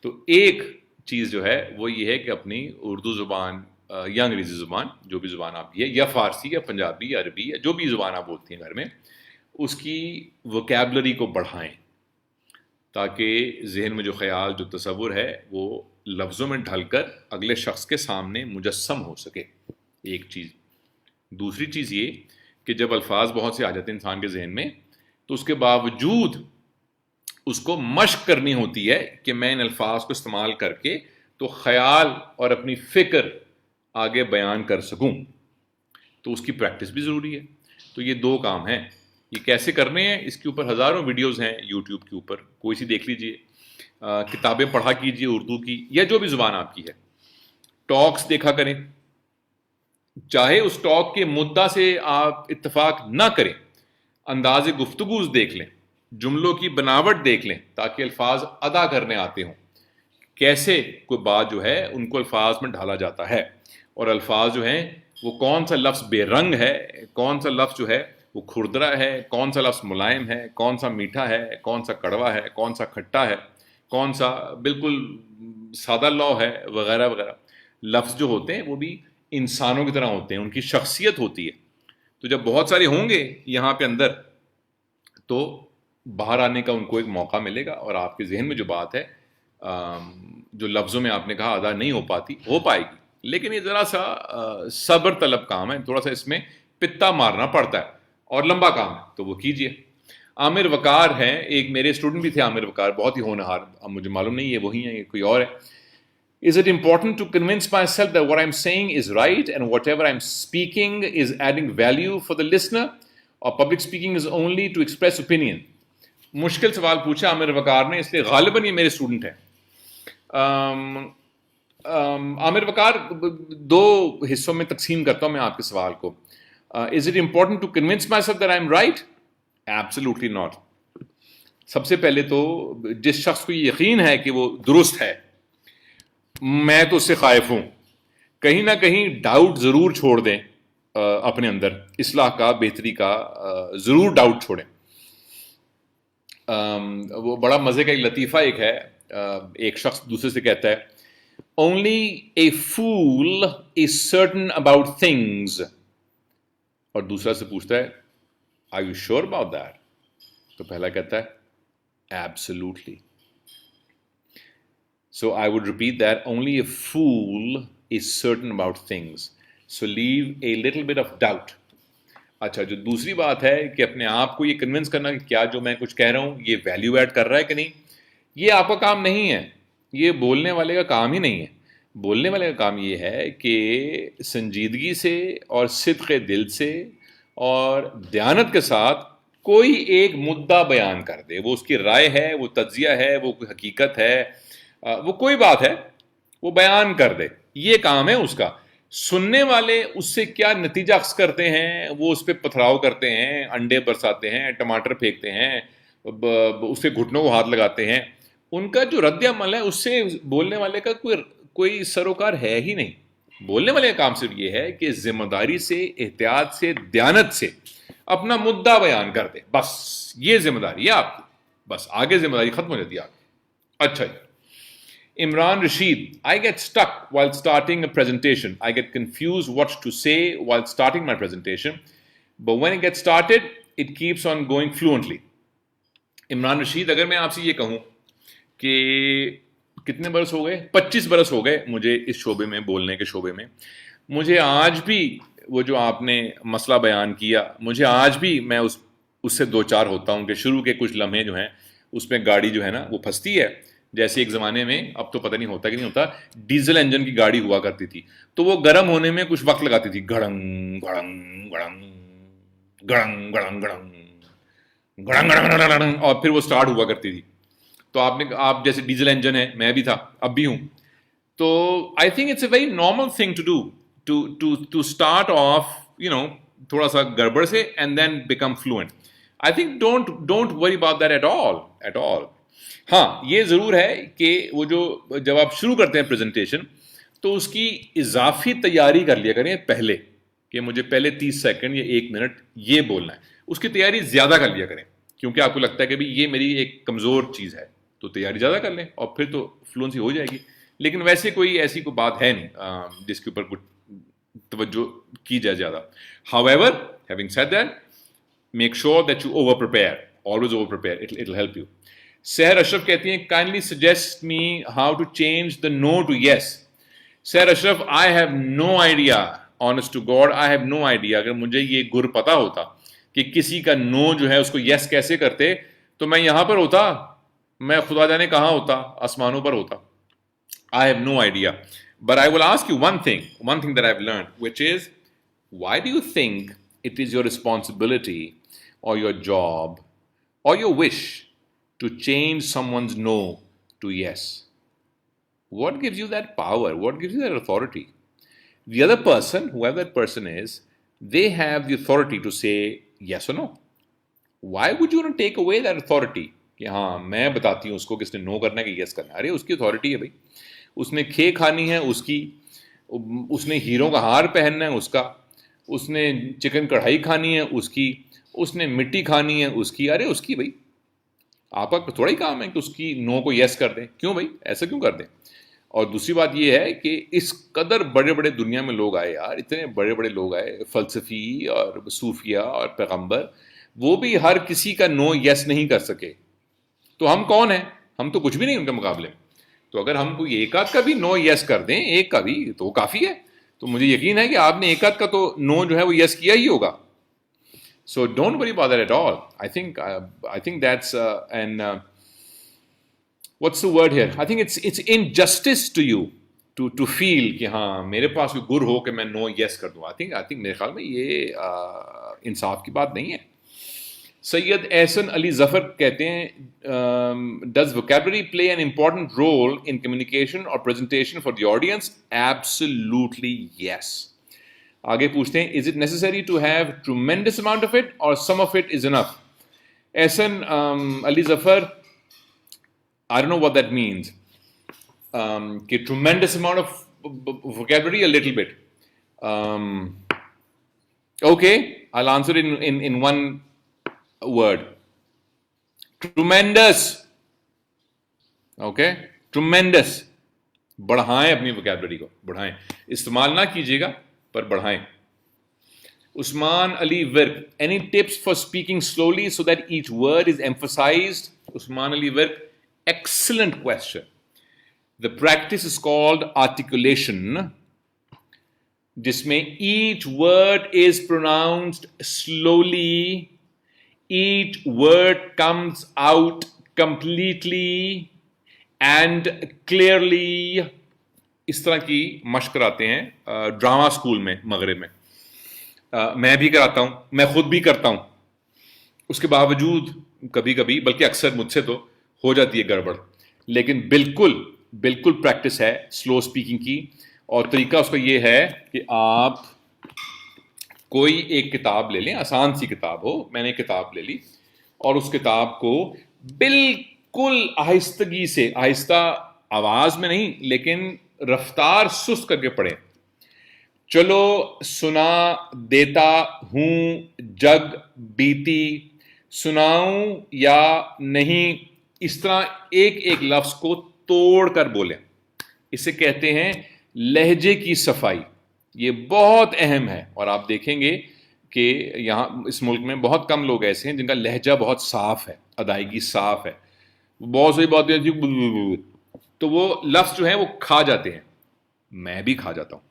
تو ایک چیز جو ہے وہ یہ ہے کہ اپنی اردو زبان یا انگریزی زبان, جو بھی زبان آپ کی ہے, یا فارسی یا پنجابی یا عربی یا جو بھی زبان آپ بولتی ہیں گھر میں, اس کی ووکیبلری کو بڑھائیں تاکہ ذہن میں جو خیال, جو تصور ہے وہ لفظوں میں ڈھل کر اگلے شخص کے سامنے مجسم ہو سکے. ایک چیز. دوسری چیز یہ کہ جب الفاظ بہت سے آ جاتے ہیں انسان کے ذہن میں تو اس کے باوجود اس کو مشق کرنی ہوتی ہے کہ میں ان الفاظ کو استعمال کر کے تو خیال اور اپنی فکر آگے بیان کر سکوں. تو اس کی پریکٹس بھی ضروری ہے. تو یہ دو کام ہیں. یہ کیسے کرنے ہیں, اس کے اوپر ہزاروں ویڈیوز ہیں یوٹیوب کے اوپر, کوئی سی دیکھ لیجئے. کتابیں پڑھا کیجئے اردو کی یا جو بھی زبان آپ کی ہے. ٹاکس دیکھا کریں, چاہے اس ٹاک کے مدعا سے آپ اتفاق نہ کریں, انداز گفتگو دیکھ لیں, جملوں کی بناوٹ دیکھ لیں تاکہ الفاظ ادا کرنے آتے ہوں. کیسے کوئی بات جو ہے ان کو الفاظ میں ڈھالا جاتا ہے, اور الفاظ جو ہیں وہ کون سا لفظ بے رنگ ہے, کون سا لفظ جو ہے وہ کھردرا ہے, کون سا لفظ ملائم ہے, کون سا میٹھا ہے, کون سا کڑوا ہے, کون سا کھٹا ہے, کون سا بالکل سادہ لو ہے, وغیرہ وغیرہ. لفظ جو ہوتے ہیں وہ بھی انسانوں کی طرح ہوتے ہیں, ان کی شخصیت ہوتی ہے. تو جب بہت سارے ہوں گے یہاں پہ اندر تو باہر آنے کا ان کو ایک موقع ملے گا, اور آپ کے ذہن میں جو بات ہے جو لفظوں میں آپ نے کہا ادا نہیں ہو پاتی, ہو پائے گی. لیکن یہ ذرا سا صبر طلب کام ہے, تھوڑا سا اس میں پتا مارنا پڑتا ہے اور لمبا کام ہے, تو وہ کیجئے. عامر وقار ہیں, ایک میرے اسٹوڈنٹ بھی تھے عامر وقار, بہت ہی ہونہار, اب مجھے معلوم نہیں ہے وہی ہیں یا کوئی اور ہے. Is it important to convince myself that what I'm saying is right and whatever I'm speaking is adding value for the listener, or public speaking is only to express opinion? مشکل سوال پوچھا عامر وقار نے, اس لیے غالباً یہ میرے اسٹوڈنٹ ہیں. عامر وقار، دو حصوں میں تقسیم کرتا ہوں میں آپ کے سوال کو. Is it important to convince myself that I am right? Absolutely not. سب سے پہلے تو جس شخص کو یہ یقین ہے کہ وہ درست ہے، میں تو اس سے خائف ہوں. کہیں نہ کہیں ڈاؤٹ ضرور چھوڑ دیں اپنے اندر، اصلاح کا، بہتری کا ضرور ڈاؤٹ چھوڑیں. وہ بڑا مزے کا ایک لطیفہ ایک ہے. ایک شخص دوسرے سے کہتا ہے only a fool is certain about things، اور دوسرا سے پوچھتا ہے are you sure about that؟ تو پہلا کہتا ہے absolutely. So I would repeat that only a fool is certain about things. So leave a little bit of doubt. اچھا، جو دوسری بات ہے کہ اپنے آپ کو یہ کنونس کرنا کہ کیا جو میں کچھ کہہ رہا ہوں یہ ویلیو ایڈ کر رہا ہے کہ نہیں، یہ آپ کا کام نہیں ہے، یہ بولنے والے کا کام ہی نہیں ہے. بولنے والے کا کام یہ ہے کہ سنجیدگی سے اور صدق دل سے اور دیانت کے ساتھ کوئی ایک مدعا بیان کر دے. وہ اس کی رائے ہے، وہ تجزیہ ہے، وہ کوئی حقیقت ہے، وہ کوئی بات ہے، وہ بیان کر دے. یہ کام ہے اس کا. سننے والے اس سے کیا نتیجہ اخذ کرتے ہیں، وہ اس پہ پتھراؤ کرتے ہیں، انڈے برساتے ہیں، ٹماٹر پھینکتے ہیں، اس کے گھٹنوں کو ہاتھ لگاتے ہیں. ان کا جو رد عمل ہے اس سے بولنے والے کا کوئی سروکار ہے ہی نہیں. بولنے والے کا کام صرف یہ ہے کہ ذمہ داری سے، احتیاط سے، دیانت سے اپنا مدعا بیان کر دے. بس یہ ذمہ داری ہے آپ کی، بس آگے ذمہ داری ختم ہو جاتی ہے آپ کی. اچھا جی. Imran Rashid, I get stuck while starting a presentation. I get confused what to say while starting my presentation. But when it gets started, it keeps on going fluently. Imran Rashid, اگر میں آپ سے یہ کہوں کہ کتنے برس ہو گئے، 25 برس ہو گئے مجھے اس شعبے میں، بولنے کے شعبے میں، مجھے آج بھی وہ جو آپ نے مسئلہ بیان کیا، مجھے آج بھی میں اس سے دو چار ہوتا ہوں کہ شروع کے کچھ لمحے جو ہیں اس میں گاڑی جو ہے نا وہ پھنستی ہے. جیسے ایک زمانے میں، اب تو پتہ نہیں ہوتا کہ نہیں ہوتا، ڈیزل انجن کی گاڑی ہوا کرتی تھی تو وہ گرم ہونے میں کچھ وقت لگاتی تھی. گڑنگ گڑنگ گڑنگ گڑنگ گڑنگ گڑنگ گڑنگ گڑنگ، اور پھر وہ سٹارٹ ہوا کرتی تھی. تو آپ جیسے ڈیزل انجن ہے، میں بھی تھا، اب بھی ہوں. تو I think it's a very normal thing to do to start off تھوڑا سا گڑبڑ سے and then become fluent. I think don't worry about that at all. ہاں، یہ ضرور ہے کہ وہ جب آپ شروع کرتے ہیں پریزنٹیشن تو اس کی اضافی تیاری کر لیا کریں پہلے، کہ مجھے پہلے 30 سیکنڈ یا 1 منٹ یہ بولنا ہے. اس کی تیاری زیادہ کر لیا کریں کیونکہ آپ کو لگتا ہے کہ یہ میری ایک کمزور چیز ہے، تو تیاری زیادہ کر لیں اور پھر تو فلوئنسی ہو جائے گی. لیکن ویسے کوئی ایسی کوئی بات ہے نہیں جس کے اوپر کچھ توجہ کی جائے زیادہ. However, having said that, make sure that you over prepare. Always over prepare. It'll help you. سحر اشرف کہتی ہیں kindly suggest me how to change the no to yes. Sahar Ashraf, I have no idea, honest to God, I have no idea. اگر مجھے یہ گر پتا ہوتا کہ کسی کا نو جو ہے اس کو یس کیسے کرتے تو میں یہاں پر ہوتا، میں خدا جانے کہاں ہوتا، آسمانوں پر ہوتا. I have no idea. But I will ask you one thing that I've learned, which is, why do you think it is your responsibility or your job or your wish to change someone's no to yes? What gives you that power? What gives you that authority? The other person, whoever that person is, they have the authority to say yes or no. Why would you want to take away that authority? کہ ہاں میں بتاتی ہوں اس کو کس نے نو کرنا ہے کہ یس کرنا ہے. ارے اس کی اتھارٹی ہے بھائی، اس نے کھے کھانی ہے اس کی، اس نے ہیروں کا ہار پہننا ہے اس کا، اس نے چکن کڑھائی کھانی ہے اس کی، اس نے مٹی کھانی ہے اس کی. ارے اس کی بھائی، آپ کا تھوڑا ہی کام ہے کہ اس کی نو کو یس کر دیں. کیوں بھائی، ایسا کیوں کر دیں؟ اور دوسری بات یہ ہے کہ اس قدر بڑے بڑے دنیا میں لوگ آئے یار، اتنے بڑے بڑے لوگ آئے، فلسفی اور صوفیہ اور پیغمبر، وہ بھی ہر کسی کا نو یس نہیں کر سکے. تو ہم کون ہیں؟ ہم تو کچھ بھی نہیں ان کے مقابلے میں. تو اگر ہم کوئی ایک آدھ کا بھی نو یس کر دیں، ایک کا بھی، تو وہ کافی ہے. تو مجھے یقین ہے کہ آپ نے ایک آدھ کا تو نو جو ہے وہ یس کیا ہی ہوگا. So don't worry about that at all. I think that's what's the word here? I think it's injustice to you to feel کہ ہاں میرے پاس کوئی گر ہو کہ میں نو یس کر دوں. I think میرے خیال میں یہ انصاف کی بات نہیں ہے. سید احسن علی ظفر کہتے ہیں does vocabulary play an important role in communication اور presentation for the audience? Absolutely yes. آگے پوچھتے ہیں is it necessary to have tremendous amount of it اور some of it is enough? Ahsan Ali Zafar, I don't know what that means. کہ tremendous amount of vocabulary, a little bit. Okay, I'll answer it in one word. Tremendous. Okay, tremendous. بڑھائیں اپنی vocabulary کو, بڑھائیں. استعمال نہ کیجیے گا پر بڑھائیں. عثمان علی work, any tips for speaking slowly so that each word is emphasized? Usman Ali work, excellent question. The practice is called articulation, جس میں each word is pronounced slowly, each word comes out completely and clearly. اس طرح کی مشق کراتے ہیں drama school میں مغرب میں. میں بھی کراتا ہوں, میں خود بھی کرتا ہوں. اس کے باوجود کبھی کبھی, بلکہ اکثر مجھ سے تو ہو جاتی ہے گڑبڑ, لیکن بالکل بالکل پریکٹس ہے سلو اسپیکنگ کی. اور طریقہ اس کا یہ ہے کہ آپ کوئی ایک کتاب لے لیں, آسان سی کتاب ہو. میں نے کتاب لے لی اور اس کتاب کو بالکل آہستگی سے, آہستہ آواز میں نہیں لیکن رفتار سست کر کے پڑھیں. چلو سنا دیتا ہوں جگ بیتی, سناؤں یا نہیں, اس طرح ایک ایک لفظ کو توڑ کر بولیں. اسے کہتے ہیں لہجے کی صفائی. یہ بہت اہم ہے اور آپ دیکھیں گے کہ یہاں اس ملک میں بہت کم لوگ ایسے ہیں جن کا لہجہ بہت صاف ہے, ادائیگی صاف ہے. بہت سی باتیں تو وہ لفظ جو ہیں وہ کھا جاتے ہیں, میں بھی کھا جاتا ہوں,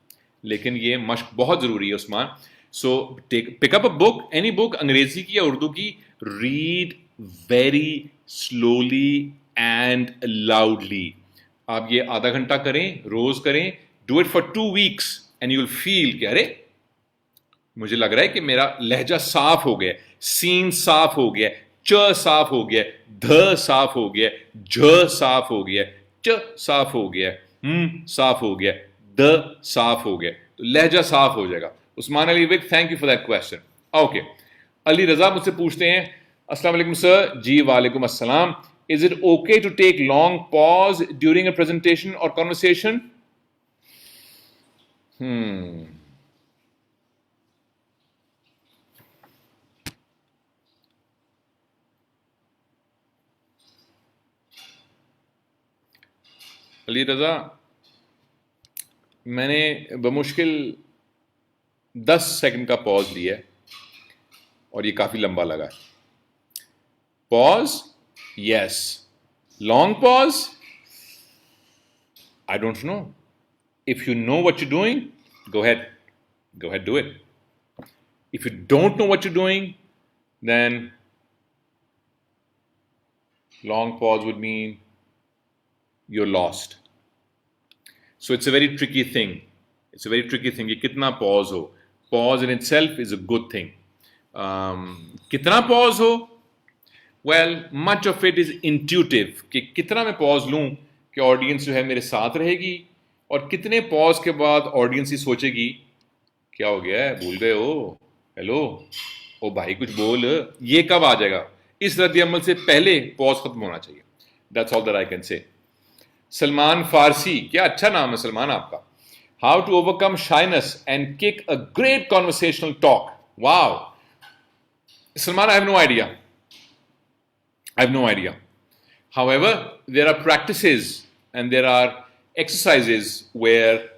لیکن یہ مشق بہت ضروری ہے عثمان. سو پک اپ اے بک, اینی بک, انگریزی کی یا اردو کی, read very slowly and loudly. آپ یہ آدھا گھنٹہ کریں, روز کریں, do it for 2 weeks and you will feel کہ ارے مجھے لگ رہا ہے کہ میرا لہجہ صاف ہو گیا, سین صاف ہو گیا, چ صاف ہو گیا, دھ صاف ہو گیا, جھ صاف ہو گیا, چ صاف ہو گیا, صاف ہو گیا, د صاف ہو گیا, تو لہجہ صاف ہو جائے گا. عثمان علی وک, thank you for that question. Okay, Ali Raza مجھ سے پوچھتے ہیں السلام علیکم سر. جی وعلیکم السلام. Is it okay to take long pause during a presentation or conversation? Ali Raza, میں نے بمشکل 10 سیکنڈ کا پاز لیا ہے اور یہ کافی لمبا لگا ہے. پاز, yes. Long pause, I don't know. If you know what you're doing, go ahead, do it. If you don't know what you're doing, then long pause would mean you're lost. So it's a very tricky thing. یہ کتنا pause who. Pause in itself is a good thing. کتنا pause who, well, much of it is intuitive. کہ کتنا میں پاز لوں کہ audience جو ہے میرے ساتھ رہے گی, اور کتنے پاز کے بعد آڈینس ہی سوچے گی کیا ہو گیا ہے, بھول گئے ہو, ہیلو او بھائی کچھ بول. یہ کب آ جائے گا, اس رد عمل سے پہلے پاز ختم ہونا چاہیے. That's all that I can say. Salman فارسی, کیا اچھا نام ہے سلمان آپ کا. How to overcome shyness and kick a great conversational talk. Wow. Salman, I have no idea. However, there are practices and there are exercises where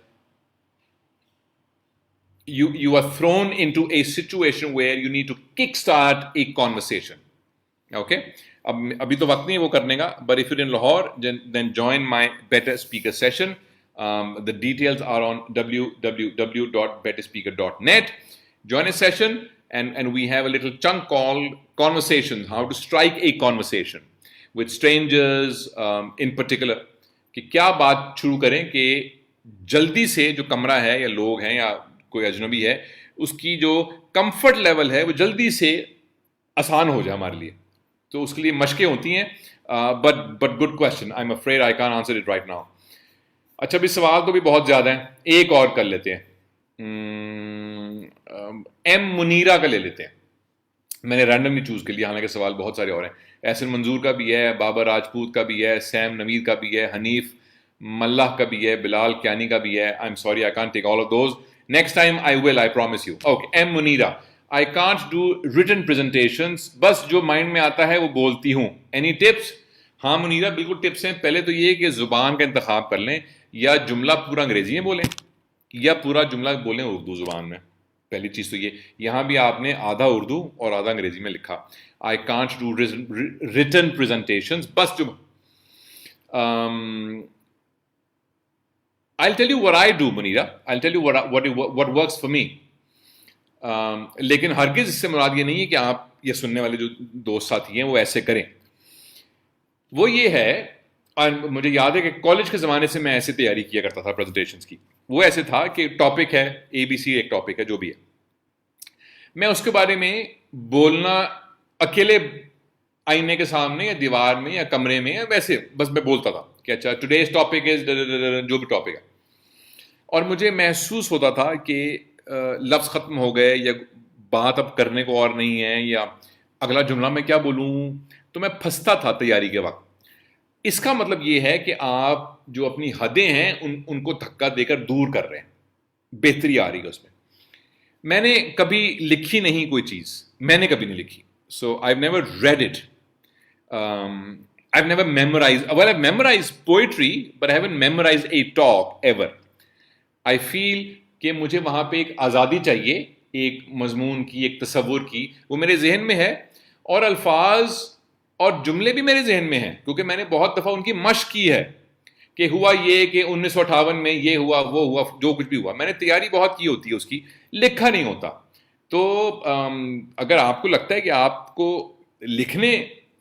you are thrown into a situation where you need to kickstart a conversation. Okay? Abhi to waqt nahi hai wo karne ka, but if you're in Lahore, then join my Better Speaker session. The details are on www.betterspeaker.net. Join a session. And we have a little chunk called conversations, how to strike a conversation with strangers in particular. کہ کیا بات شروع کریں کہ جلدی سے جو کمرہ ہے یا لوگ ہیں یا کوئی اجنبی ہے, اس کی جو کمفرٹ لیول ہے وہ جلدی سے آسان ہو جائے ہمارے لیے. تو اس کے لیے مشقیں ہوتی ہیں. But good question. I am afraid I can answer it right now. اچھا بھی سوال تو بھی بہت زیادہ ہیں, ایک اور کر لیتے ہیں. ایم منیرا کا لے لیتے ہیں. میں نے رینڈملی چوز کر لیا, حالانکہ سوال بہت سارے اور ہیں. احسن منظور کا بھی ہے, بابر راجپوت کا بھی ہے, سیم نوید کا بھی ہے, حنیف ملہ کا بھی ہے, بلال کیانی کا بھی ہے. I am sorry I can't take all of those. Next time I will, I promise you. Okay, I'm Munira. I can't do written presentations, بس جو مائنڈ میں آتا ہے وہ بولتی ہوں. Any tips? ہاں منیرا, بالکل ٹپس ہیں. پہلے تو یہ کہ زبان کا انتخاب کر لیں, یا جملہ پورا انگریزی میں بولیں یا پورا جملہ بولیں اردو زبان میں. پہلی چیز تو یہ. یہاں بھی آپ نے آدھا اردو اور آدھا انگریزی میں لکھا. آئی کانٹ ڈو ریٹن پریزنٹیشنز, بس جو I'll tell you what I do, Munira. I'll tell you what works for me. لیکن ہرگز اس سے مراد یہ نہیں ہے کہ آپ یہ سننے والے جو دوست ساتھی ہیں وہ ایسے کریں. وہ یہ ہے, اور مجھے یاد ہے کہ کالج کے زمانے سے میں ایسے تیاری کیا کرتا تھا پریزنٹیشنز کی. وہ ایسے تھا کہ ٹاپک ہے ABC, ایک ٹاپک ہے جو بھی ہے, میں اس کے بارے میں بولنا اکیلے آئینے کے سامنے یا دیوار میں یا کمرے میں یا ویسے بس میں بولتا تھا کہ اچھا ٹوڈیز ٹاپک از جو بھی ٹاپک ہے. اور مجھے محسوس ہوتا تھا کہ لفظ ختم ہو گئے یا بات اب کرنے کو اور نہیں ہے یا اگلا جملہ میں کیا بولوں, تو میں پھنستا تھا تیاری کے وقت. اس کا مطلب یہ ہے کہ آپ جو اپنی حدیں ہیں ان کو دھکا دے کر دور کر رہے ہیں. بہتری آ رہی ہے اس میں. میں نے کبھی لکھی نہیں کوئی چیز, میں نے کبھی نہیں لکھی. سو I've never read it. I've never memorized. Well, I've memorized poetry, but I haven't memorized a talk ever. I feel کہ مجھے وہاں پہ ایک آزادی چاہیے, ایک مضمون کی, ایک تصور کی. وہ میرے ذہن میں ہے اور الفاظ اور جملے بھی میرے ذہن میں ہیں, کیونکہ میں نے بہت دفعہ ان کی مشق کی ہے کہ ہوا یہ کہ 1958 میں یہ ہوا, وہ ہوا, جو کچھ بھی ہوا. میں نے تیاری بہت کی ہوتی ہے اس کی, لکھا نہیں ہوتا. تو اگر آپ کو لگتا ہے کہ آپ کو لکھنے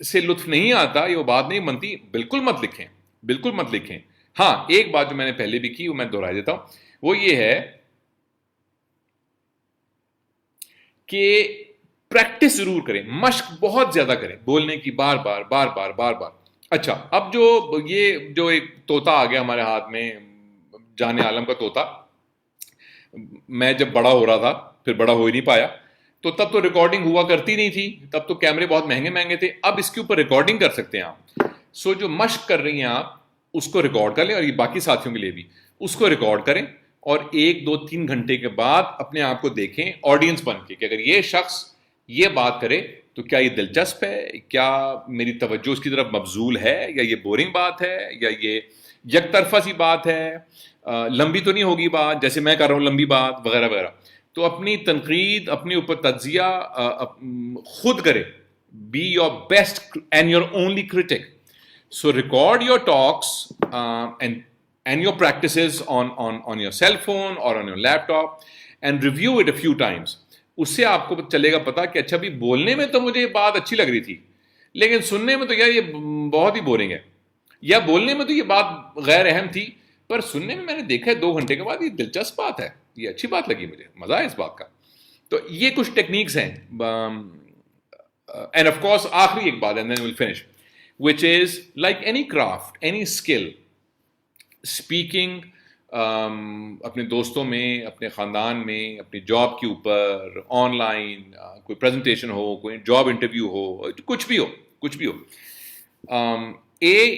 سے لطف نہیں آتا, یہ وہ بات نہیں بنتی, بالکل مت لکھیں, بالکل مت لکھیں. ہاں, ایک بات جو میں نے پہلے بھی کی وہ میں دہرا دیتا ہوں, وہ یہ ہے کہ پریکٹس ضرور کریں, مشق بہت زیادہ کریں بولنے کی, بار بار بار بار بار بار. اچھا, اب جو ایک طوطا آ گیا ہمارے ہاتھ میں, جان عالم کا طوطا. میں جب بڑا ہو رہا تھا, پھر بڑا ہو ہی نہیں پایا, تو تب تو ریکارڈنگ ہوا کرتی نہیں تھی, تب تو کیمرے بہت مہنگے مہنگے تھے. اب اس کے اوپر ریکارڈنگ کر سکتے ہیں آپ. سو جو مشق کر رہی ہیں آپ اس کو ریکارڈ کر لیں, اور یہ باقی ساتھیوں کے لیے بھی اس کو ریکارڈ کریں, اور 1 2 3 گھنٹے کے بعد اپنے آپ کو دیکھیں آڈینس بن کے کہ اگر یہ شخص یہ بات کرے تو کیا یہ دلچسپ ہے, کیا میری توجہ اس کی طرف مبذول ہے, یا یہ بورنگ بات ہے, یا یہ یک طرفہ سی بات ہے, لمبی تو نہیں ہوگی بات جیسے میں کر رہا ہوں لمبی بات, وغیرہ وغیرہ. تو اپنی تنقید, اپنے اوپر تجزیہ خود کرے. Be your best and your only critic. So record your talks and your practices on your cell phone or on your laptop and review it a few times. اس سے آپ کو چلے گا پتا کہ اچھا بھی بولنے میں تو مجھے بات اچھی لگ رہی تھی, لیکن سننے میں تو یار یہ بہت ہی بورنگ ہے, یا بولنے میں تو یہ بات غیر اہم تھی, پر سننے میں نے دیکھا ہے 2 گھنٹے کے بعد یہ دلچسپ بات ہے, یہ اچھی بات لگی مجھے, مزہ ہے اس بات کا. تو یہ کچھ ٹیکنیکس ہیں. اینڈ آف کورس آخری ایک بات, and then we'll finish, which is like any craft, any skill, speaking اپنے دوستوں میں, اپنے خاندان میں, اپنی جاب کے اوپر, آن لائن کوئی پریزنٹیشن ہو, کوئی جاب انٹرویو ہو, کچھ بھی ہو, کچھ بھی ہو.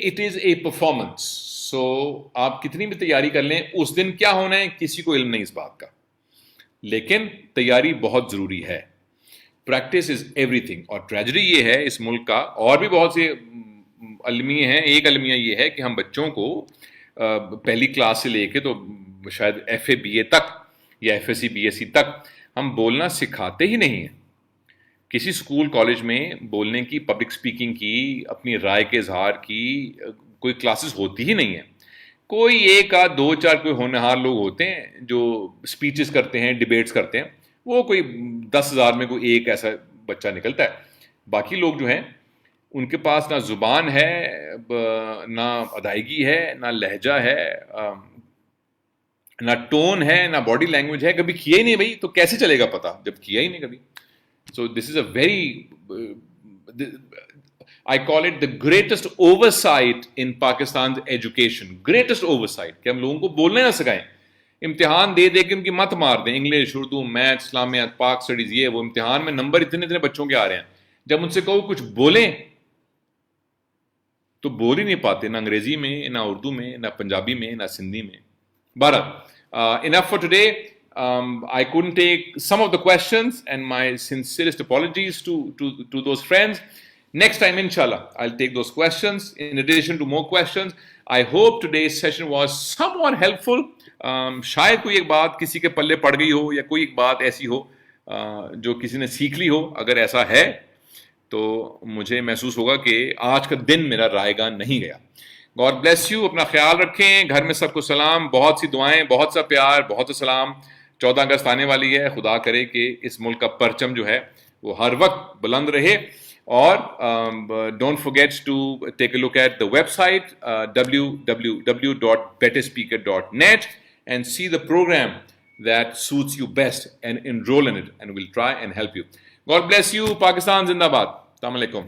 It is a performance. سو آپ کتنی بھی تیاری کر لیں, اس دن کیا ہونا ہے کسی کو علم نہیں اس بات کا, لیکن تیاری بہت ضروری ہے. Practice is every thing. اور ٹریجڈی یہ ہے اس ملک کا, اور بھی بہت سے المیہ ہیں, ایک المیہ یہ ہے کہ ہم بچوں کو پہلی کلاس سے لے کے تو شاید FA BA تک یا FSC BSc تک ہم بولنا سکھاتے ہی نہیں ہیں. کسی اسکول کالج میں بولنے کی, پبلک اسپیکنگ کی, اپنی رائے کے اظہار کی کوئی کلاسز ہوتی ہی نہیں ہیں. کوئی 1 آدھ 2 4 کوئی ہونہار لوگ ہوتے ہیں جو اسپیچز کرتے ہیں, ڈبیٹس کرتے ہیں, وہ کوئی 10,000 میں کوئی ایک ایسا بچہ نکلتا ہے. باقی لوگ جو ہیں ان کے پاس نہ زبان ہے, نہ ادائیگی ہے, نہ لہجہ ہے, نہ ٹون ہے, نہ باڈی لینگویج ہے. کبھی کیا ہی نہیں بھائی, تو کیسے چلے گا پتا جب کیا ہی نہیں کبھی. So this is a very, I call it the greatest oversight in Pakistan's education. Greatest oversight کہ ہم لوگوں کو بولنے نہ سکھائیں. امتحان دے دے کے ان کی مت مار دیں. انگلش, اردو, میتھ, اسلامیات, پاک اسٹڈیز, یہ وہ امتحان میں نمبر اتنے بچوں کے آ رہے ہیں. جب ان سے کہو کچھ بولیں تو بول ہی نہیں پاتے, نہ انگریزی میں, نہ اردو میں, نہ پنجابی میں, نہ سندھی میں. بہرحال enough for today. I couldn't take some of the questions, and my sincerest apologies to those friends. Next time, inshallah, I'll take those questions in addition to more questions. I hope today's session was somewhat helpful. شاید کوئی ایک بات کسی کے پلے پڑ گئی ہو, یا کوئی ایک بات ایسی ہو جو کسی نے سیکھ لی ہو. اگر ایسا ہے تو مجھے محسوس ہوگا کہ آج کا دن میرا رائے گاں نہیں گیا. God bless you. اپنا خیال رکھیں. گھر میں سب کو سلام, بہت سی دعائیں, بہت سا پیار, بہت سا سلام. 14 اگست آنے والی ہے. خدا کرے کہ اس ملک کا پرچم جو ہے وہ ہر وقت بلند رہے. اور don't forget to take a look at the website www.betterspeaker.net and see the program that suits you best and enroll in it, and we'll try and help you. God bless you. Pakistan Zindabad. Assalamu alaikum.